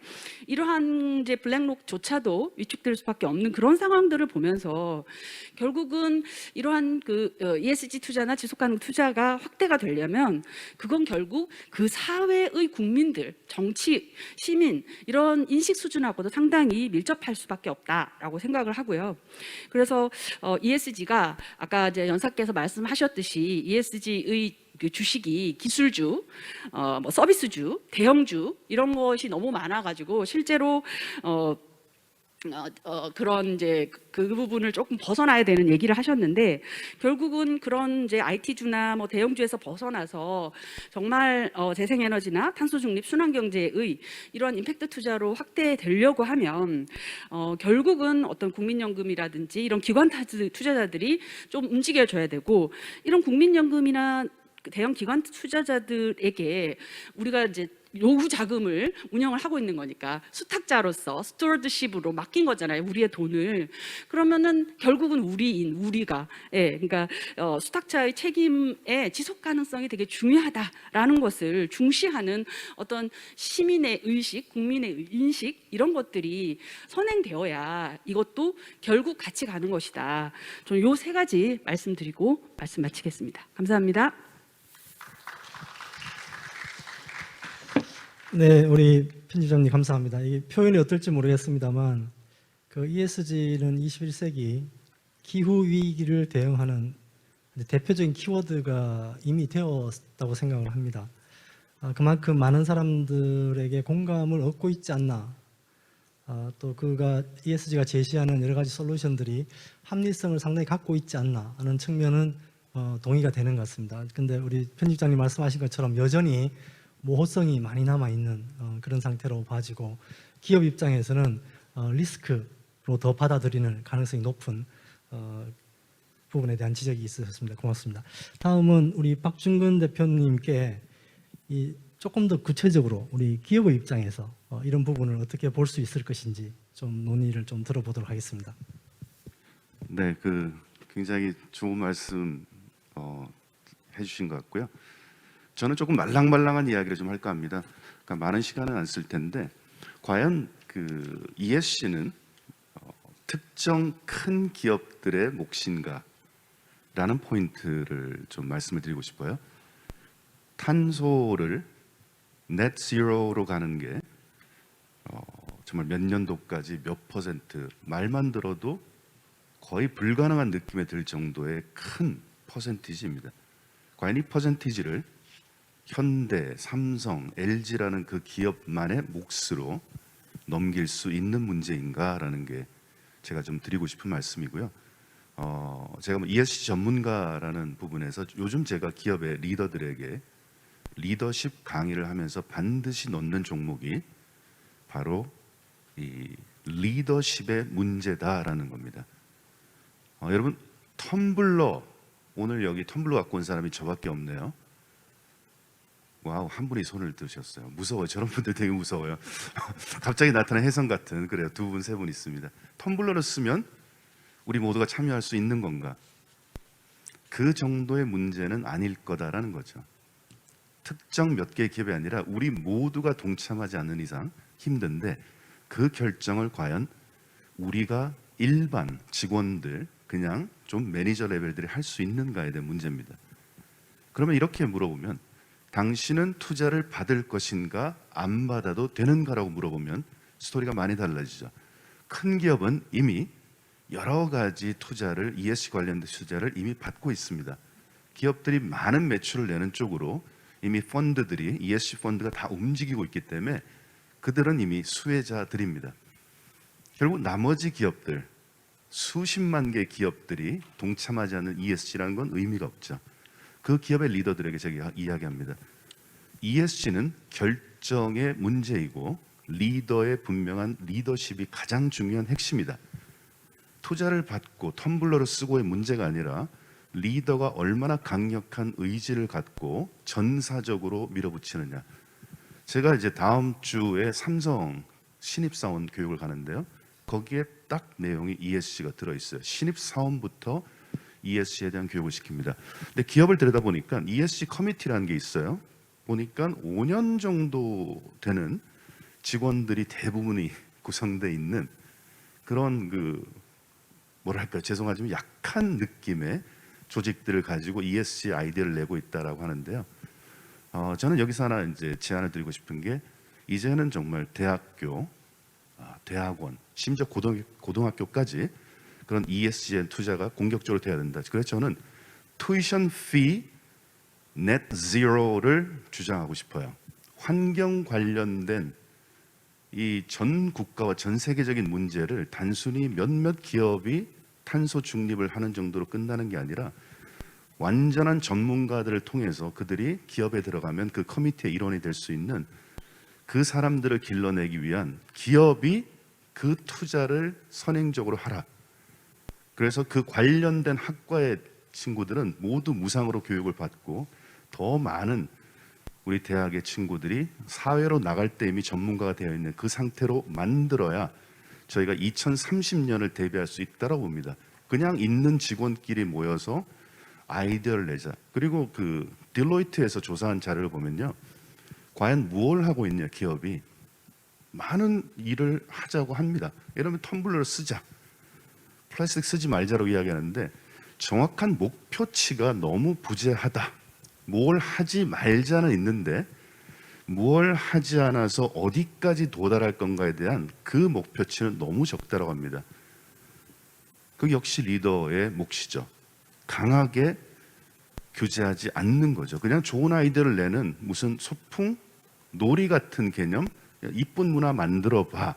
이러한 이제 블랙록조차도 위축될 수밖에 없는 그런 상황들을 보면서 결국은 이러한 그 ESG 투자나 지속가능 투자가 확대가 되려면 그건 결국 그 사회의 국민들, 정치, 시민 이런 인식 수준하고도 상당히 밀접할 수밖에 없다라고 생각을 하고요. 그래서 ESG가 아까 이제 연사께서 말씀하셨듯이 ESG의 그 주식이 기술주, 뭐 서비스주, 대형주 이런 것이 너무 많아가지고 실제로 그런 이제 그 부분을 조금 벗어나야 되는 얘기를 하셨는데, 결국은 그런 이제 IT주나 뭐 대형주에서 벗어나서 정말 재생에너지나 탄소중립 순환경제의 이러한 임팩트 투자로 확대되려고 하면 결국은 어떤 국민연금이라든지 이런 기관 투자자들이 좀 움직여줘야 되고, 이런 국민연금이나 대형 기관 투자자들에게 우리가 이제 요구 자금을 운영을 하고 있는 거니까 수탁자로서 스튜어드십으로 맡긴 거잖아요. 우리의 돈을. 그러면은 결국은 우리가 그러니까 수탁자의 책임의 지속 가능성이 되게 중요하다라는 것을 중시하는 어떤 시민의 의식, 국민의 인식 이런 것들이 선행되어야 이것도 결국 같이 가는 것이다. 저는 요 세 가지 말씀드리고 말씀 마치겠습니다. 감사합니다. 네, 우리 편집장님 감사합니다. 이 표현이 어떨지 모르겠습니다만 그 ESG는 21세기 기후 위기를 대응하는 대표적인 키워드가 이미 되었다고 생각을 합니다. 그만큼 많은 사람들에게 공감을 얻고 있지 않나. 또 그가 ESG가 제시하는 여러 가지 솔루션들이 합리성을 상당히 갖고 있지 않나 하는 측면은 동의가 되는 것 같습니다. 근데 우리 편집장님 말씀하신 것처럼 여전히 모호성이 많이 남아있는 그런 상태로 봐지고 기업 입장에서는 리스크로 더 받아들이는 가능성이 높은 부분에 대한 지적이 있으셨습니다. 고맙습니다. 다음은 우리 박준근 대표님께 조금 더 구체적으로 우리 기업의 입장에서 이런 부분을 어떻게 볼 수 있을 것인지 좀 논의를 좀 들어보도록 하겠습니다. 네, 굉장히 좋은 말씀 해주신 것 같고요. 저는 조금 말랑말랑한 이야기를 좀 할까 합니다. 그러니까 많은 시간은 안 쓸 텐데 과연 그 ESG는 특정 큰 기업들의 몫인가라는 포인트를 좀 말씀을 드리고 싶어요. 탄소를 net zero로 가는 게 정말 몇 년도까지 몇 퍼센트 말만 들어도 거의 불가능한 느낌이 들 정도의 큰 퍼센티지입니다. 과연 이 퍼센티지를 현대, 삼성, LG라는 그 기업만의 몫으로 넘길 수 있는 문제인가라는 게 제가 좀 드리고 싶은 말씀이고요. 제가 ESG 전문가라는 부분에서 요즘 제가 기업의 리더들에게 리더십 강의를 하면서 반드시 넣는 종목이 바로 이 리더십의 문제다라는 겁니다. 여러분 텀블러, 오늘 여기 텀블러 갖고 온 사람이 저밖에 없네요. 와우, 한 분이 손을 드셨어요. 무서워요. 저런 분들 되게 무서워요. 갑자기 나타난 혜성 같은, 그래요. 두 분, 세 분 있습니다. 텀블러를 쓰면 우리 모두가 참여할 수 있는 건가? 그 정도의 문제는 아닐 거다라는 거죠. 특정 몇 개의 기업이 아니라 우리 모두가 동참하지 않는 이상 힘든데 그 결정을 과연 우리가 일반 직원들, 그냥 좀 매니저 레벨들이 할 수 있는가에 대한 문제입니다. 그러면 이렇게 물어보면 당신은 투자를 받을 것인가 안 받아도 되는가라고 물어보면 스토리가 많이 달라지죠. 큰 기업은 이미 여러 가지 투자를, ESG 관련된 투자를 이미 받고 있습니다. 기업들이 많은 매출을 내는 쪽으로 이미 펀드들이, ESG 펀드가 다 움직이고 있기 때문에 그들은 이미 수혜자들입니다. 결국 나머지 기업들, 수십만 개의 기업들이 동참하지 않는 ESG라는 건 의미가 없죠. 그 기업의 리더들에게 제가 이야기합니다. ESG는 결정의 문제이고 리더의 분명한 리더십이 가장 중요한 핵심이다. 투자를 받고 텀블러를 쓰고의 문제가 아니라 리더가 얼마나 강력한 의지를 갖고 전사적으로 밀어붙이느냐. 제가 이제 다음 주에 삼성 신입사원 교육을 가는데요. 거기에 딱 내용이 ESG가 들어있어요. 신입사원부터 ESG에 대한 교육을 시킵니다. 근데 기업을 들여다보니까 ESG 커미티라는 게 있어요. 보니까 5년 정도 되는 직원들이 대부분이 구성되어 있는 그런 뭐랄까요, 죄송하지만 약한 느낌의 조직들을 가지고 ESG 아이디어를 내고 있다라고 하는데요. 저는 여기서 하나 이제 제안을 드리고 싶은 게 이제는 정말 대학교, 대학원, 심지어 고등학교까지 그런 ESG에 투자가 공격적으로 돼야 된다. 그래서 저는 tuition fee net zero를 주장하고 싶어요. 환경 관련된 이 전 국가와 전 세계적인 문제를 단순히 몇몇 기업이 탄소 중립을 하는 정도로 끝나는 게 아니라 완전한 전문가들을 통해서 그들이 기업에 들어가면 그 커미티의 일원이 될 수 있는 그 사람들을 길러내기 위한 기업이 그 투자를 선행적으로 하라. 그래서 그 관련된 학과의 친구들은 모두 무상으로 교육을 받고 더 많은 우리 대학의 친구들이 사회로 나갈 때 이미 전문가가 되어 있는 그 상태로 만들어야 저희가 2030년을 대비할 수 있다고 봅니다. 그냥 있는 직원끼리 모여서 아이디어를 내자. 그리고 그 딜로이트에서 조사한 자료를 보면요, 과연 무엇을 하고 있냐, 기업이 많은 일을 하자고 합니다. 예를 들면 텀블러를 쓰자, 플라스틱 쓰지 말자로 이야기하는데 정확한 목표치가 너무 부재하다. 뭘 하지 말자는 있는데 뭘 하지 않아서 어디까지 도달할 건가에 대한 그 목표치는 너무 적다라고 합니다. 그 역시 리더의 몫이죠. 강하게 규제하지 않는 거죠. 그냥 좋은 아이디어를 내는 무슨 소풍, 놀이 같은 개념, 이쁜 문화 만들어 봐.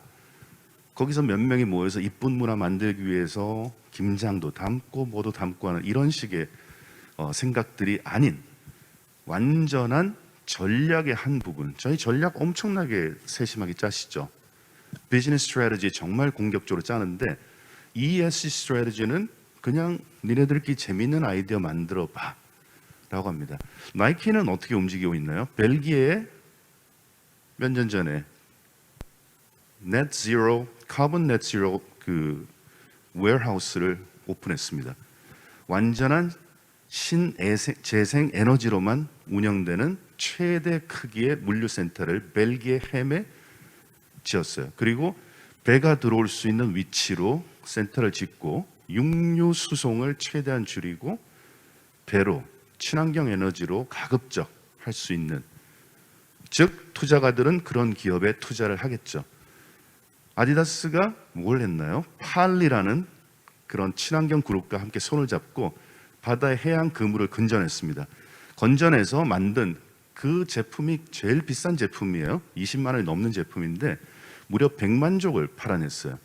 거기서 몇 명이 모여서 이쁜 문화 만들기 위해서 김장도 담고 뭐도 담고 하는 이런 식의 생각들이 아닌 완전한 전략의 한 부분. 저희 전략 엄청나게 세심하게 짜시죠. 비즈니스 스트래티지 정말 공격적으로 짜는데 ESG 스트래티지는 그냥 니네들끼리 재밌는 아이디어 만들어 봐 라고 합니다. 나이키는 어떻게 움직이고 있나요? 벨기에에 몇 년 전에 카본 넷 제로 그 웨어하우스를 오픈했습니다. 완전한 신재생 에너지로만 운영되는 최대 크기의 물류센터를 벨기에 햄에 지었어요. 그리고 배가 들어올 수 있는 위치로 센터를 짓고 육류 수송을 최대한 줄이고 배로 친환경 에너지로 가급적 할 수 있는, 즉 투자가들은 그런 기업에 투자를 하겠죠. 아디다스가 뭘 했나요? 팔리라는 그런 친환경 그룹과 함께 손을 잡고 바다의 해양 그물을 건져냈습니다. 건져내서 만든 그 제품이 제일 비싼 제품이에요. 20만 원이 넘는 제품인데 무려 100만 족을 팔아냈어요.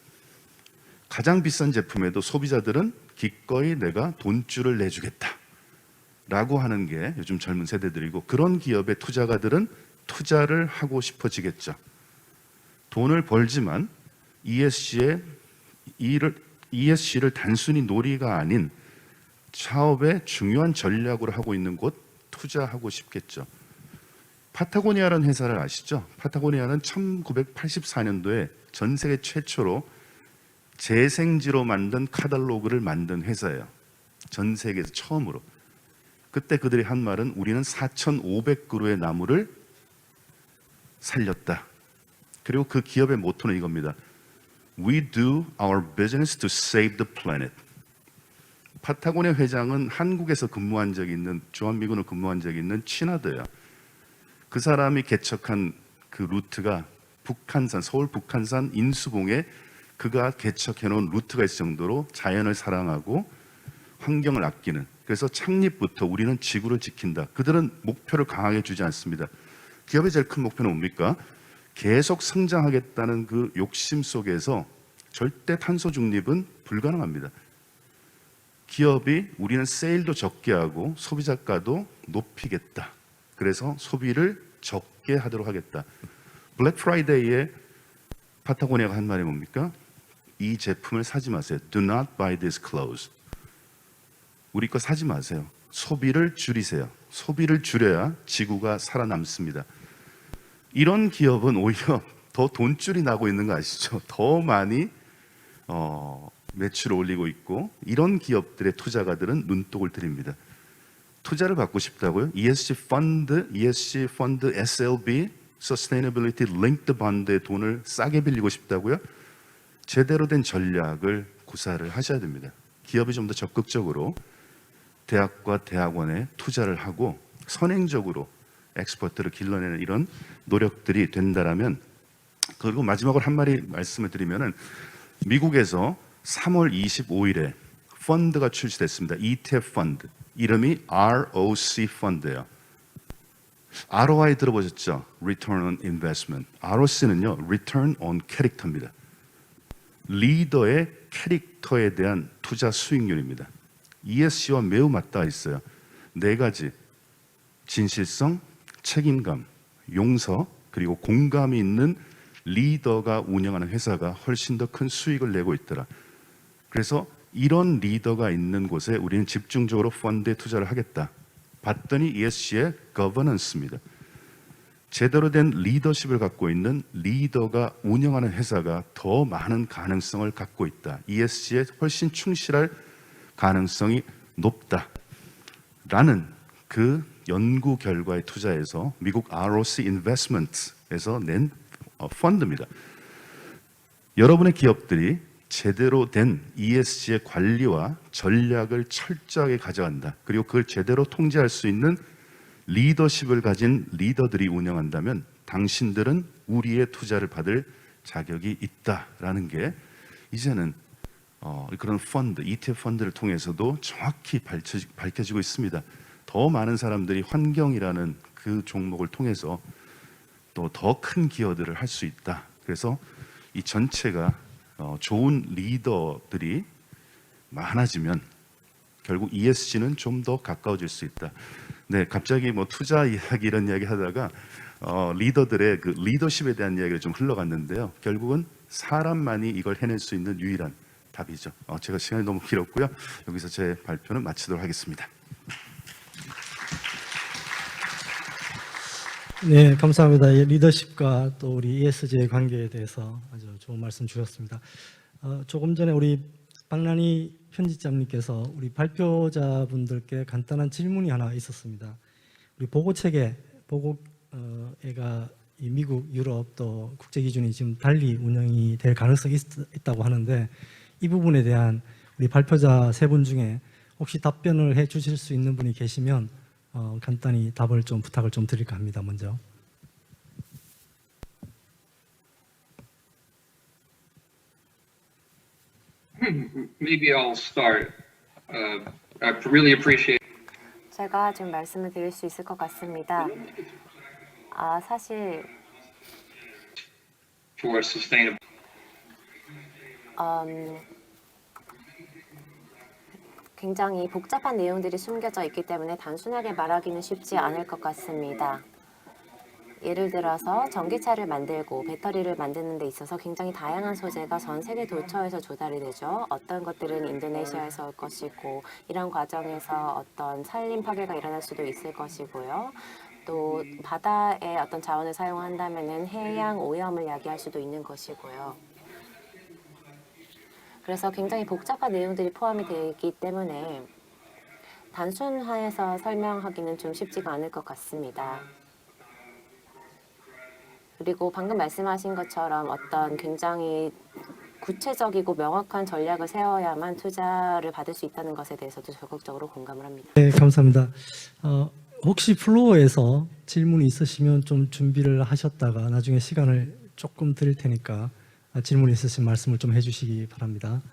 가장 비싼 제품에도 소비자들은 기꺼이 내가 돈줄을 내주겠다 라고 하는 게 요즘 젊은 세대들이고, 그런 기업의 투자가들은 투자를 하고 싶어지겠죠. 돈을 벌지만 ESG를 단순히 놀이가 아닌 사업의 중요한 전략으로 하고 있는 곳 투자하고 싶겠죠. 파타고니아라는 회사를 아시죠? 파타고니아는 1984년도에 전 세계 최초로 재생지로 만든 카탈로그를 만든 회사예요. 전 세계에서 처음으로. 그때 그들이 한 말은 우리는 4,500그루의 나무를 살렸다. 그리고 그 기업의 모토는 이겁니다. We do our business to save the planet. 파타고니아 회장은 한국에서 근무한 적이 있는, 주한미군을 근무한 적이 있는 친하드예요. 그 사람이 개척한 그 루트가 북한산, 서울 북한산 인수봉에 그가 개척해 놓은 루트가 있을 정도로 자연을 사랑하고 환경을 아끼는, 그래서 창립부터 우리는 지구를 지킨다. 그들은 목표를 강하게 주지 않습니다. 기업의 제일 큰 목표는 뭡니까? 계속 성장하겠다는 그 욕심 속에서 절대 탄소 중립은 불가능합니다. 기업이 우리는 세일도 적게 하고 소비자가도 높이겠다. 그래서 소비를 적게 하도록 하겠다. 블랙 프라이데이에 파타고니아가 한 말이 뭡니까? 이 제품을 사지 마세요. Do not buy this clothes. 우리 거 사지 마세요. 소비를 줄이세요. 소비를 줄여야 지구가 살아남습니다. 이런 기업은 오히려 더 돈줄이 나고 있는 거 아시죠? 더 많이 매출을 올리고 있고, 이런 기업들의 투자가들은 눈독을 들입니다. 투자를 받고 싶다고요? ESG 펀드 SLB Sustainability Linked Bond의 돈을 싸게 빌리고 싶다고요? 제대로 된 전략을 구사를 하셔야 됩니다. 기업이 좀 더 적극적으로 대학과 대학원에 투자를 하고 선행적으로 엑스퍼트를 길러내는 이런 노력들이 된다라면, 그리고 마지막으로 한 마디 말씀을 드리면은 미국에서 3월 25일에 펀드가 출시됐습니다. ETF 펀드. 이름이 ROC 펀드예요. ROI 들어보셨죠? Return on Investment. ROC는요, Return on Character입니다. 리더의 캐릭터에 대한 투자 수익률입니다. ESG와 매우 맞닿아 있어요. 네 가지: 진실성, 책임감, 용서, 그리고 공감이 있는 리더가 운영하는 회사가 훨씬 더 큰 수익을 내고 있더라. 그래서 이런 리더가 있는 곳에 우리는 집중적으로 펀드에 투자를 하겠다. 봤더니 ESG의 governance입니다. 제대로 된 리더십을 갖고 있는 리더가 운영하는 회사가 더 많은 가능성을 갖고 있다. ESG에 훨씬 충실할 가능성이 높다라는 그 연구 결과에 투자해서 미국 ROC Investments에서 낸 펀드입니다. 여러분의 기업들이 제대로 된 ESG의 관리와 전략을 철저하게 가져간다. 그리고 그걸 제대로 통제할 수 있는 리더십을 가진 리더들이 운영한다면 당신들은 우리의 투자를 받을 자격이 있다라는 게 이제는 그런 펀드, ETF 펀드를 통해서도 정확히 밝혀지고 있습니다. 더 많은 사람들이 환경이라는 그 종목을 통해서 또 더 큰 기여들을 할 수 있다. 그래서 이 전체가 좋은 리더들이 많아지면 결국 ESG는 좀 더 가까워질 수 있다. 네, 갑자기 뭐 투자 이야기 이런 이야기 하다가 리더들의 그 리더십에 대한 이야기가 좀 흘러갔는데요. 결국은 사람만이 이걸 해낼 수 있는 유일한 답이죠. 제가 시간이 너무 길었고요. 여기서 제 발표는 마치도록 하겠습니다. 네, 감사합니다. 리더십과 또 우리 ESG의 관계에 대해서 아주 좋은 말씀 주셨습니다. 조금 전에 우리 박란희 편집장님께서 우리 발표자분들께 간단한 질문이 하나 있었습니다. 우리 보고체계, 보고가 이 미국, 유럽 또 국제 기준이 지금 달리 운영이 될 가능성이 있다고 하는데 이 부분에 대한 우리 발표자 세 분 중에 혹시 답변을 해 주실 수 있는 분이 계시면 간단히 답을 좀 부탁을 좀 드릴까 합니다. 먼저. Maybe I'll start. I really appreciate 제가 좀 말씀을 드릴 수 있을 것 같습니다. 사실 for sustainable. 굉장히 복잡한 내용들이 숨겨져 있기 때문에 단순하게 말하기는 쉽지 않을 것 같습니다. 예를 들어서 전기차를 만들고 배터리를 만드는 데 있어서 굉장히 다양한 소재가 전 세계 도처에서 조달이 되죠. 어떤 것들은 인도네시아에서 올 것이고 이런 과정에서 어떤 산림 파괴가 일어날 수도 있을 것이고요. 또 바다의 어떤 자원을 사용한다면은 해양 오염을 야기할 수도 있는 것이고요. 그래서 굉장히 복잡한 내용들이 포함이 되기 때문에 단순화해서 설명하기는 좀 쉽지가 않을 것 같습니다. 그리고 방금 말씀하신 것처럼 어떤 굉장히 구체적이고 명확한 전략을 세워야만 투자를 받을 수 있다는 것에 대해서도 적극적으로 공감을 합니다. 네, 감사합니다. 혹시 플로어에서 질문이 있으시면 좀 준비를 하셨다가 나중에 시간을 조금 드릴 테니까 질문 있으신 말씀을 좀 해주시기 바랍니다.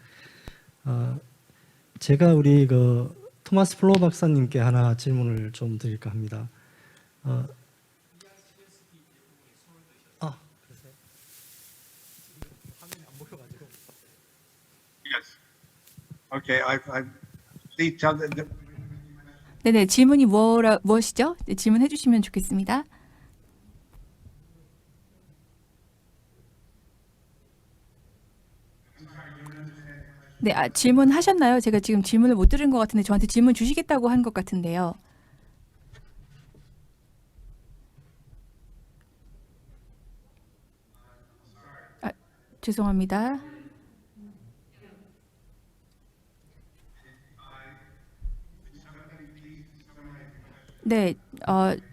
제가 우리 그 토마스 플로어 박사님께 하나 질문을 좀 드릴까 합니다. Okay, please tell the 네네, 질문이 무엇이죠? 네, 질문해 주시면 좋겠습니다. 네, 질문하셨나요? 제가 지금 질문을 못 들은 것 같은데 저한테 질문 주시겠다고 한 것 같은데요. 죄송합니다. 네,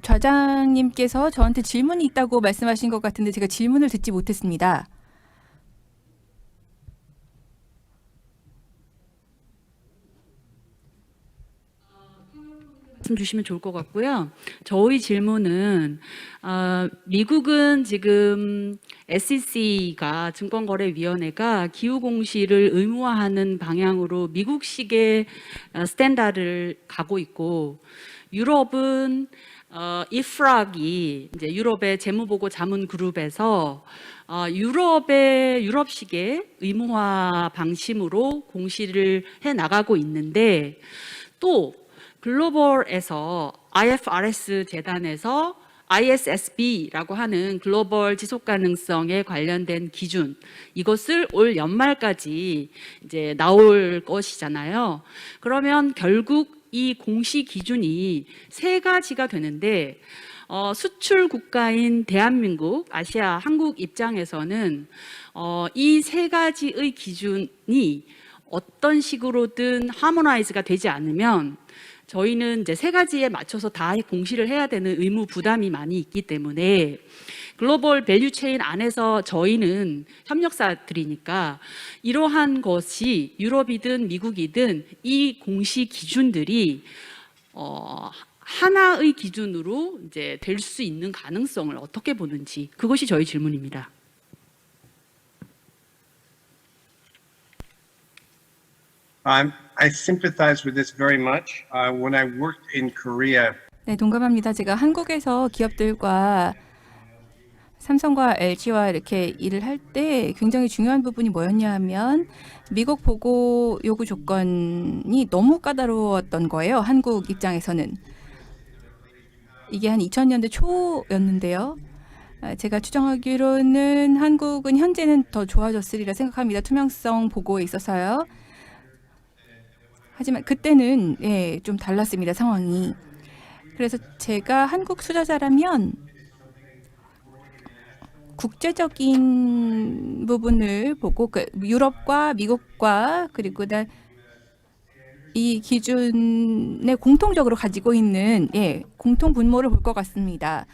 좌장님께서 저한테 질문이 있다고 말씀하신 것 같은데 제가 질문을 듣지 못했습니다. 말씀 주시면 좋을 것 같고요. 저희 질문은 미국은 지금 SEC가 증권거래위원회가 기후공시를 의무화하는 방향으로 미국식의 스탠다드를 가고 있고 유럽은 IFRAG이 이제 유럽의 재무보고 자문그룹에서 유럽식의 의무화 방침으로 공시를 해 나가고 있는데 또 글로벌에서 IFRS 재단에서 ISSB라고 하는 글로벌 지속가능성에 관련된 기준 이것을 올 연말까지 이제 나올 것이잖아요. 그러면 결국 이 공시 기준이 세 가지가 되는데 수출 국가인 대한민국, 아시아, 한국 입장에서는 이 세 가지의 기준이 어떤 식으로든 하모나이즈가 되지 않으면 저희는 이제 세 가지에 맞춰서 다 공시를 해야 되는 의무 부담이 많이 있기 때문에 글로벌 밸류 체인 안에서 저희는 협력사들이니까 이러한 것이 유럽이든 미국이든 이 공시 기준들이 하나의 기준으로 이제 될 수 있는 가능성을 어떻게 보는지 그것이 저희 질문입니다. I sympathize with this very much. When I worked in Korea, 네, 동감합니다. 제가 한국에서 기업들과 삼성과 LG와 이렇게 일을 할 때 굉장히 중요한 부분이 뭐였냐 하면 미국 보고 요구 조건이 너무 까다로웠던 거예요. 한국 입장에서는. 이게 한 2000년대 초였는데요. 제가 추정하기로는 한국은 현재는 더 좋아졌으리라 생각합니다. 투명성 보고에 있어서요. 하지만 그때는 좀 달랐습니다. 상황이. 그래서 제가 한국 투자자라면 국제적인 부분을 보고 유럽과 미국과 그리고 이 기준에 공통적으로 가지고 있는 공통 분모를 볼 것 같습니다.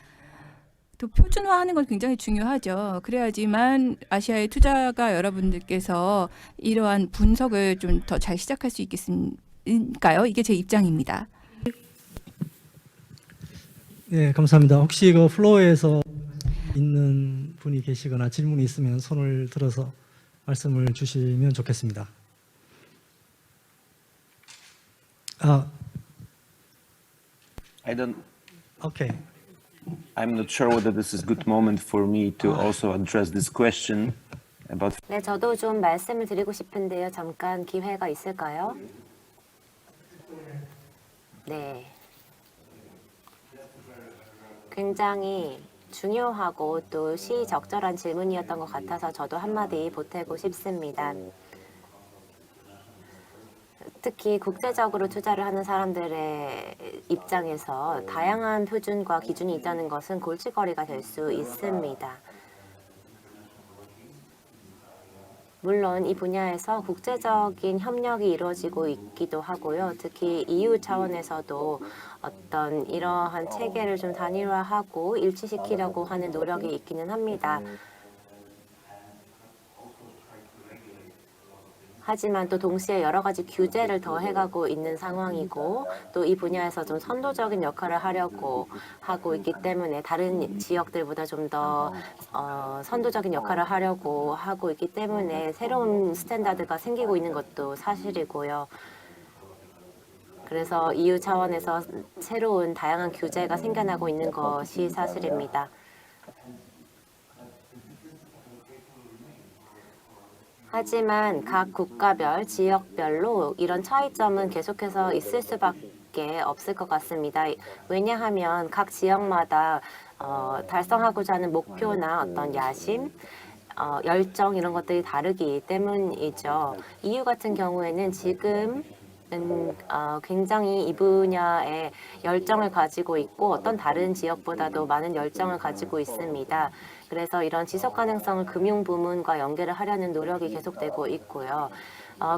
또 표준화하는 건 굉장히 중요하죠. 그래야지만 아시아의 투자가 여러분들께서 이러한 분석을 좀 더 잘 시작할 수 있겠습니까요? 이게 제 입장입니다. 네, 감사합니다. 혹시 그 플로어에서 있는 분이 계시거나 질문이 있으면 손을 들어서 말씀을 주시면 좋겠습니다. I don't. 오케이. I'm not sure whether this is a good moment for me to also address this question about. 네, 저도 좀 말씀을 드리고 싶은데요. 잠깐 기회가 있을까요? 네. 굉장히 중요하고 또 시적절한 질문이었던 것 같아서 저도 한마디 보태고 싶습니다. 특히 국제적으로 투자를 하는 사람들의 입장에서 다양한 표준과 기준이 있다는 것은 골칫거리가 될 수 있습니다. 물론 이 분야에서 국제적인 협력이 이루어지고 있기도 하고요. 특히 EU 차원에서도 어떤 이러한 체계를 좀 단일화하고 일치시키려고 하는 노력이 있기는 합니다. 하지만 또 동시에 여러 가지 규제를 더해가고 있는 상황이고 또 이 분야에서 좀 선도적인 역할을 하려고 하고 있기 때문에 다른 지역들보다 좀 더 선도적인 역할을 하려고 하고 있기 때문에 새로운 스탠다드가 생기고 있는 것도 사실이고요. 그래서 EU 차원에서 새로운 다양한 규제가 생겨나고 있는 것이 사실입니다. 하지만 각 국가별, 지역별로 이런 차이점은 계속해서 있을 수밖에 없을 것 같습니다. 왜냐하면 각 지역마다 달성하고자 하는 목표나 어떤 야심, 열정 이런 것들이 다르기 때문이죠. EU 같은 경우에는 지금 굉장히 이 분야에 열정을 가지고 있고 어떤 다른 지역보다도 많은 열정을 가지고 있습니다. 그래서 이런 지속 가능성을 금융 부문과 연계를 하려는 노력이 계속되고 있고요.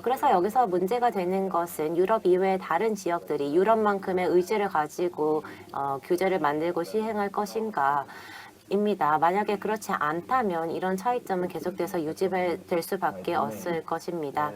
그래서 여기서 문제가 되는 것은 유럽 이외의 다른 지역들이 유럽만큼의 의지를 가지고 규제를 만들고 시행할 것인가 입니다. 만약에 그렇지 않다면 이런 차이점은 계속돼서 유지될 수밖에 없을 것입니다.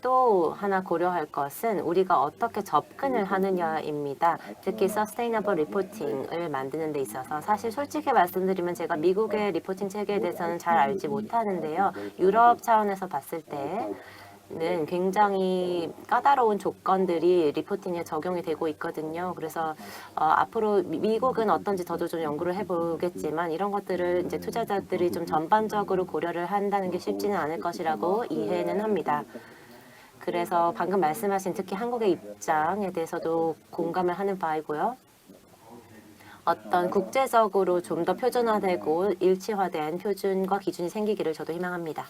또 하나 고려할 것은 우리가 어떻게 접근을 하느냐입니다. 특히 Sustainable Reporting을 만드는 데 있어서 사실 솔직히 말씀드리면 제가 미국의 리포팅 체계에 대해서는 잘 알지 못하는데요. 유럽 차원에서 봤을 때는 굉장히 까다로운 조건들이 리포팅에 적용이 되고 있거든요. 그래서 앞으로 미국은 어떤지 저도 좀 연구를 해보겠지만 이런 것들을 이제 투자자들이 좀 전반적으로 고려를 한다는 게 쉽지는 않을 것이라고 이해는 합니다. 그래서 방금 말씀하신 특히 한국의 입장에 대해서도 공감을 하는 바이고요. 어떤 국제적으로 좀 더 표준화되고 일치화된 표준과 기준이 생기기를 저도 희망합니다.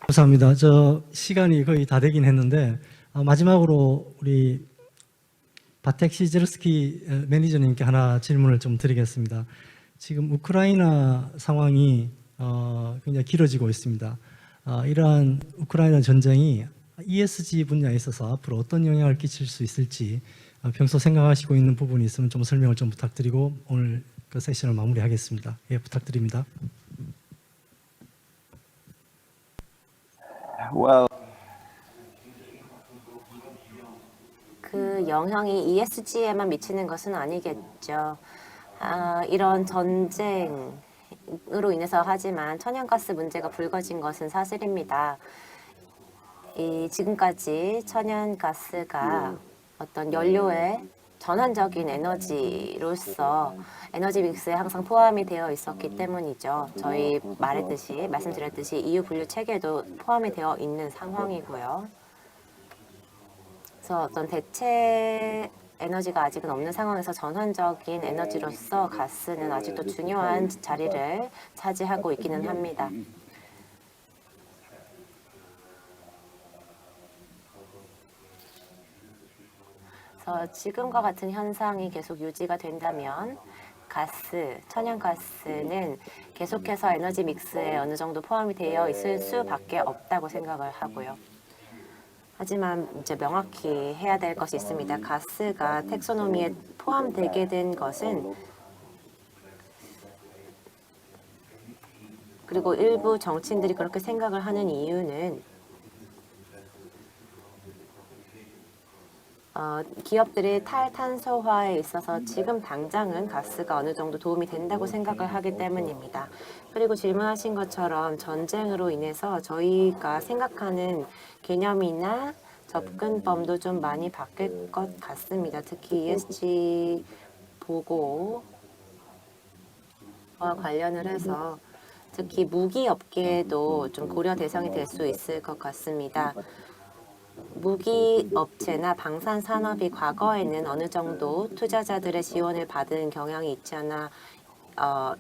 감사합니다. 저 시간이 거의 다 되긴 했는데 마지막으로 우리 바텍 시즈르스키 매니저님께 하나 질문을 좀 드리겠습니다. 지금 우크라이나 상황이 굉장히 길어지고 있습니다. 이러한 우크라이나 전쟁이 ESG 분야에 있어서 앞으로 어떤 영향을 끼칠 수 있을지 평소 생각하시고 있는 부분이 있으면 좀 설명을 좀 부탁드리고 오늘 그 세션을 마무리하겠습니다. 예, 부탁드립니다. Well, 그 영향이 ESG에만 미치는 것은 아니겠죠. 이런 전쟁으로 인해서 하지만 천연가스 문제가 불거진 것은 사실입니다. 지금까지 천연가스가 어떤 연료의 전환적인 에너지로서 에너지 믹스에 항상 포함이 되어 있었기 때문이죠. 저희 말씀드렸듯이 EU 분류 체계도 포함이 되어 있는 상황이고요. 그래서 어떤 대체 에너지가 아직은 없는 상황에서 전환적인 에너지로서 가스는 아직도 중요한 자리를 차지하고 있기는 합니다. 그래서 지금과 같은 현상이 계속 유지가 된다면 천연가스는 계속해서 에너지 믹스에 어느 정도 포함이 되어 있을 수밖에 없다고 생각을 하고요. 하지만 이제 명확히 해야 될 것이 있습니다. 가스가 텍소노미에 포함되게 된 것은 그리고 일부 정치인들이 그렇게 생각을 하는 이유는 기업들이 탈탄소화에 있어서 지금 당장은 가스가 어느 정도 도움이 된다고 생각을 하기 때문입니다. 그리고 질문하신 것처럼 전쟁으로 인해서 저희가 생각하는 개념이나 접근법도 좀 많이 바뀔 것 같습니다. 특히 ESG 보고와 관련을 해서 특히 무기 업계도 좀 고려 대상이 될 수 있을 것 같습니다. 무기 업체나 방산 산업이 과거에는 어느 정도 투자자들의 지원을 받은 경향이 있지 않아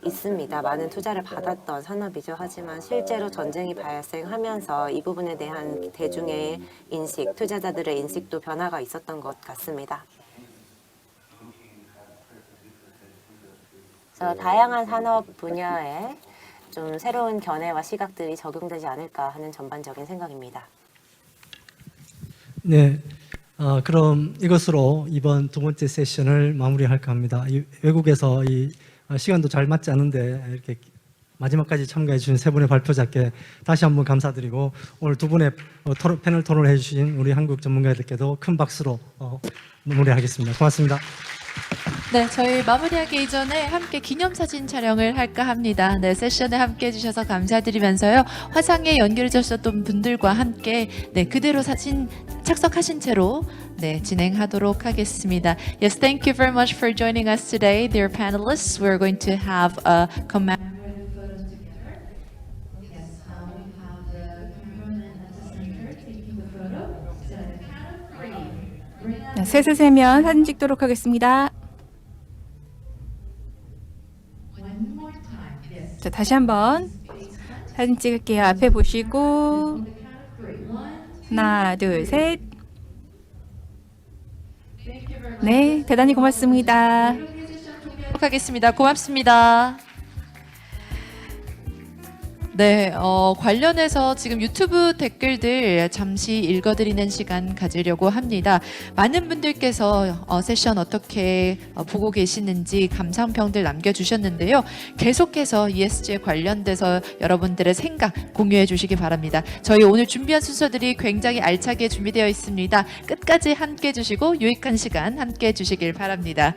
있습니다. 많은 투자를 받았던 산업이죠. 하지만 실제로 전쟁이 발생하면서 이 부분에 대한 대중의 인식, 투자자들의 인식도 변화가 있었던 것 같습니다. 그래서 다양한 산업 분야에 좀 새로운 견해와 시각들이 적용되지 않을까 하는 전반적인 생각입니다. 네, 그럼 이것으로 이번 두 번째 세션을 마무리할까 합니다. 외국에서 시간도 잘 맞지 않은데 이렇게 마지막까지 참가해 주신 세 분의 발표자께 다시 한번 감사드리고 오늘 두 분의 패널 토론을 해주신 우리 한국 전문가들께도 큰 박수로 마무리하겠습니다. 고맙습니다. 네, 저희 마무리하기 이전에 함께 기념사진 촬영을 할까 합니다. 네, 세션에 함께 해주셔서 감사드리면서요. 화상에 연결해주셨던 분들과 함께 그대로 사진 착석하신 채로 진행하도록 하겠습니다. Yes, thank you very much for joining us today, dear panelists. We're going to have a commemorative photo together. Yes, we have the cameraman at the center taking the photo. So at the count of three. 셋을 세면 사진 찍도록 하겠습니다. 자, 다시 한번 사진 찍을게요. 앞에 보시고 하나, 둘, 셋. 네, 대단히 고맙습니다. 하겠습니다. 고맙습니다. 네, 관련해서 지금 유튜브 댓글들 잠시 읽어드리는 시간 가지려고 합니다. 많은 분들께서 세션 어떻게 보고 계시는지 감상평들 남겨주셨는데요. 계속해서 ESG에 관련돼서 여러분들의 생각 공유해 주시기 바랍니다. 저희 오늘 준비한 순서들이 굉장히 알차게 준비되어 있습니다. 끝까지 함께 해주시고 유익한 시간 함께 해주시길 바랍니다.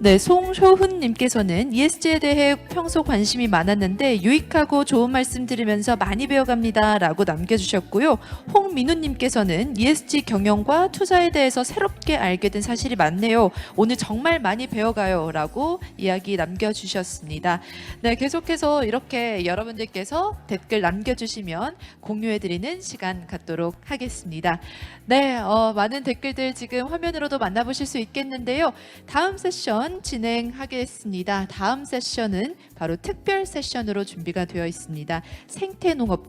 네, 송효훈님께서는 ESG에 대해 평소 관심이 많았는데 유익하고 좋은 말씀 들으면서 많이 배워갑니다 라고 남겨주셨고요. 홍민우님께서는 ESG 경영과 투자에 대해서 새롭게 알게 된 사실이 많네요. 오늘 정말 많이 배워가요 라고 이야기 남겨주셨습니다. 네, 계속해서 이렇게 여러분들께서 댓글 남겨주시면 공유해드리는 시간 갖도록 하겠습니다. 네, 많은 댓글들 지금 화면으로도 만나보실 수 있겠는데요. 다음 세션 진행하겠습니다. 다음 세션은 바로 특별 세션으로 준비가 되어 있습니다. 생태농업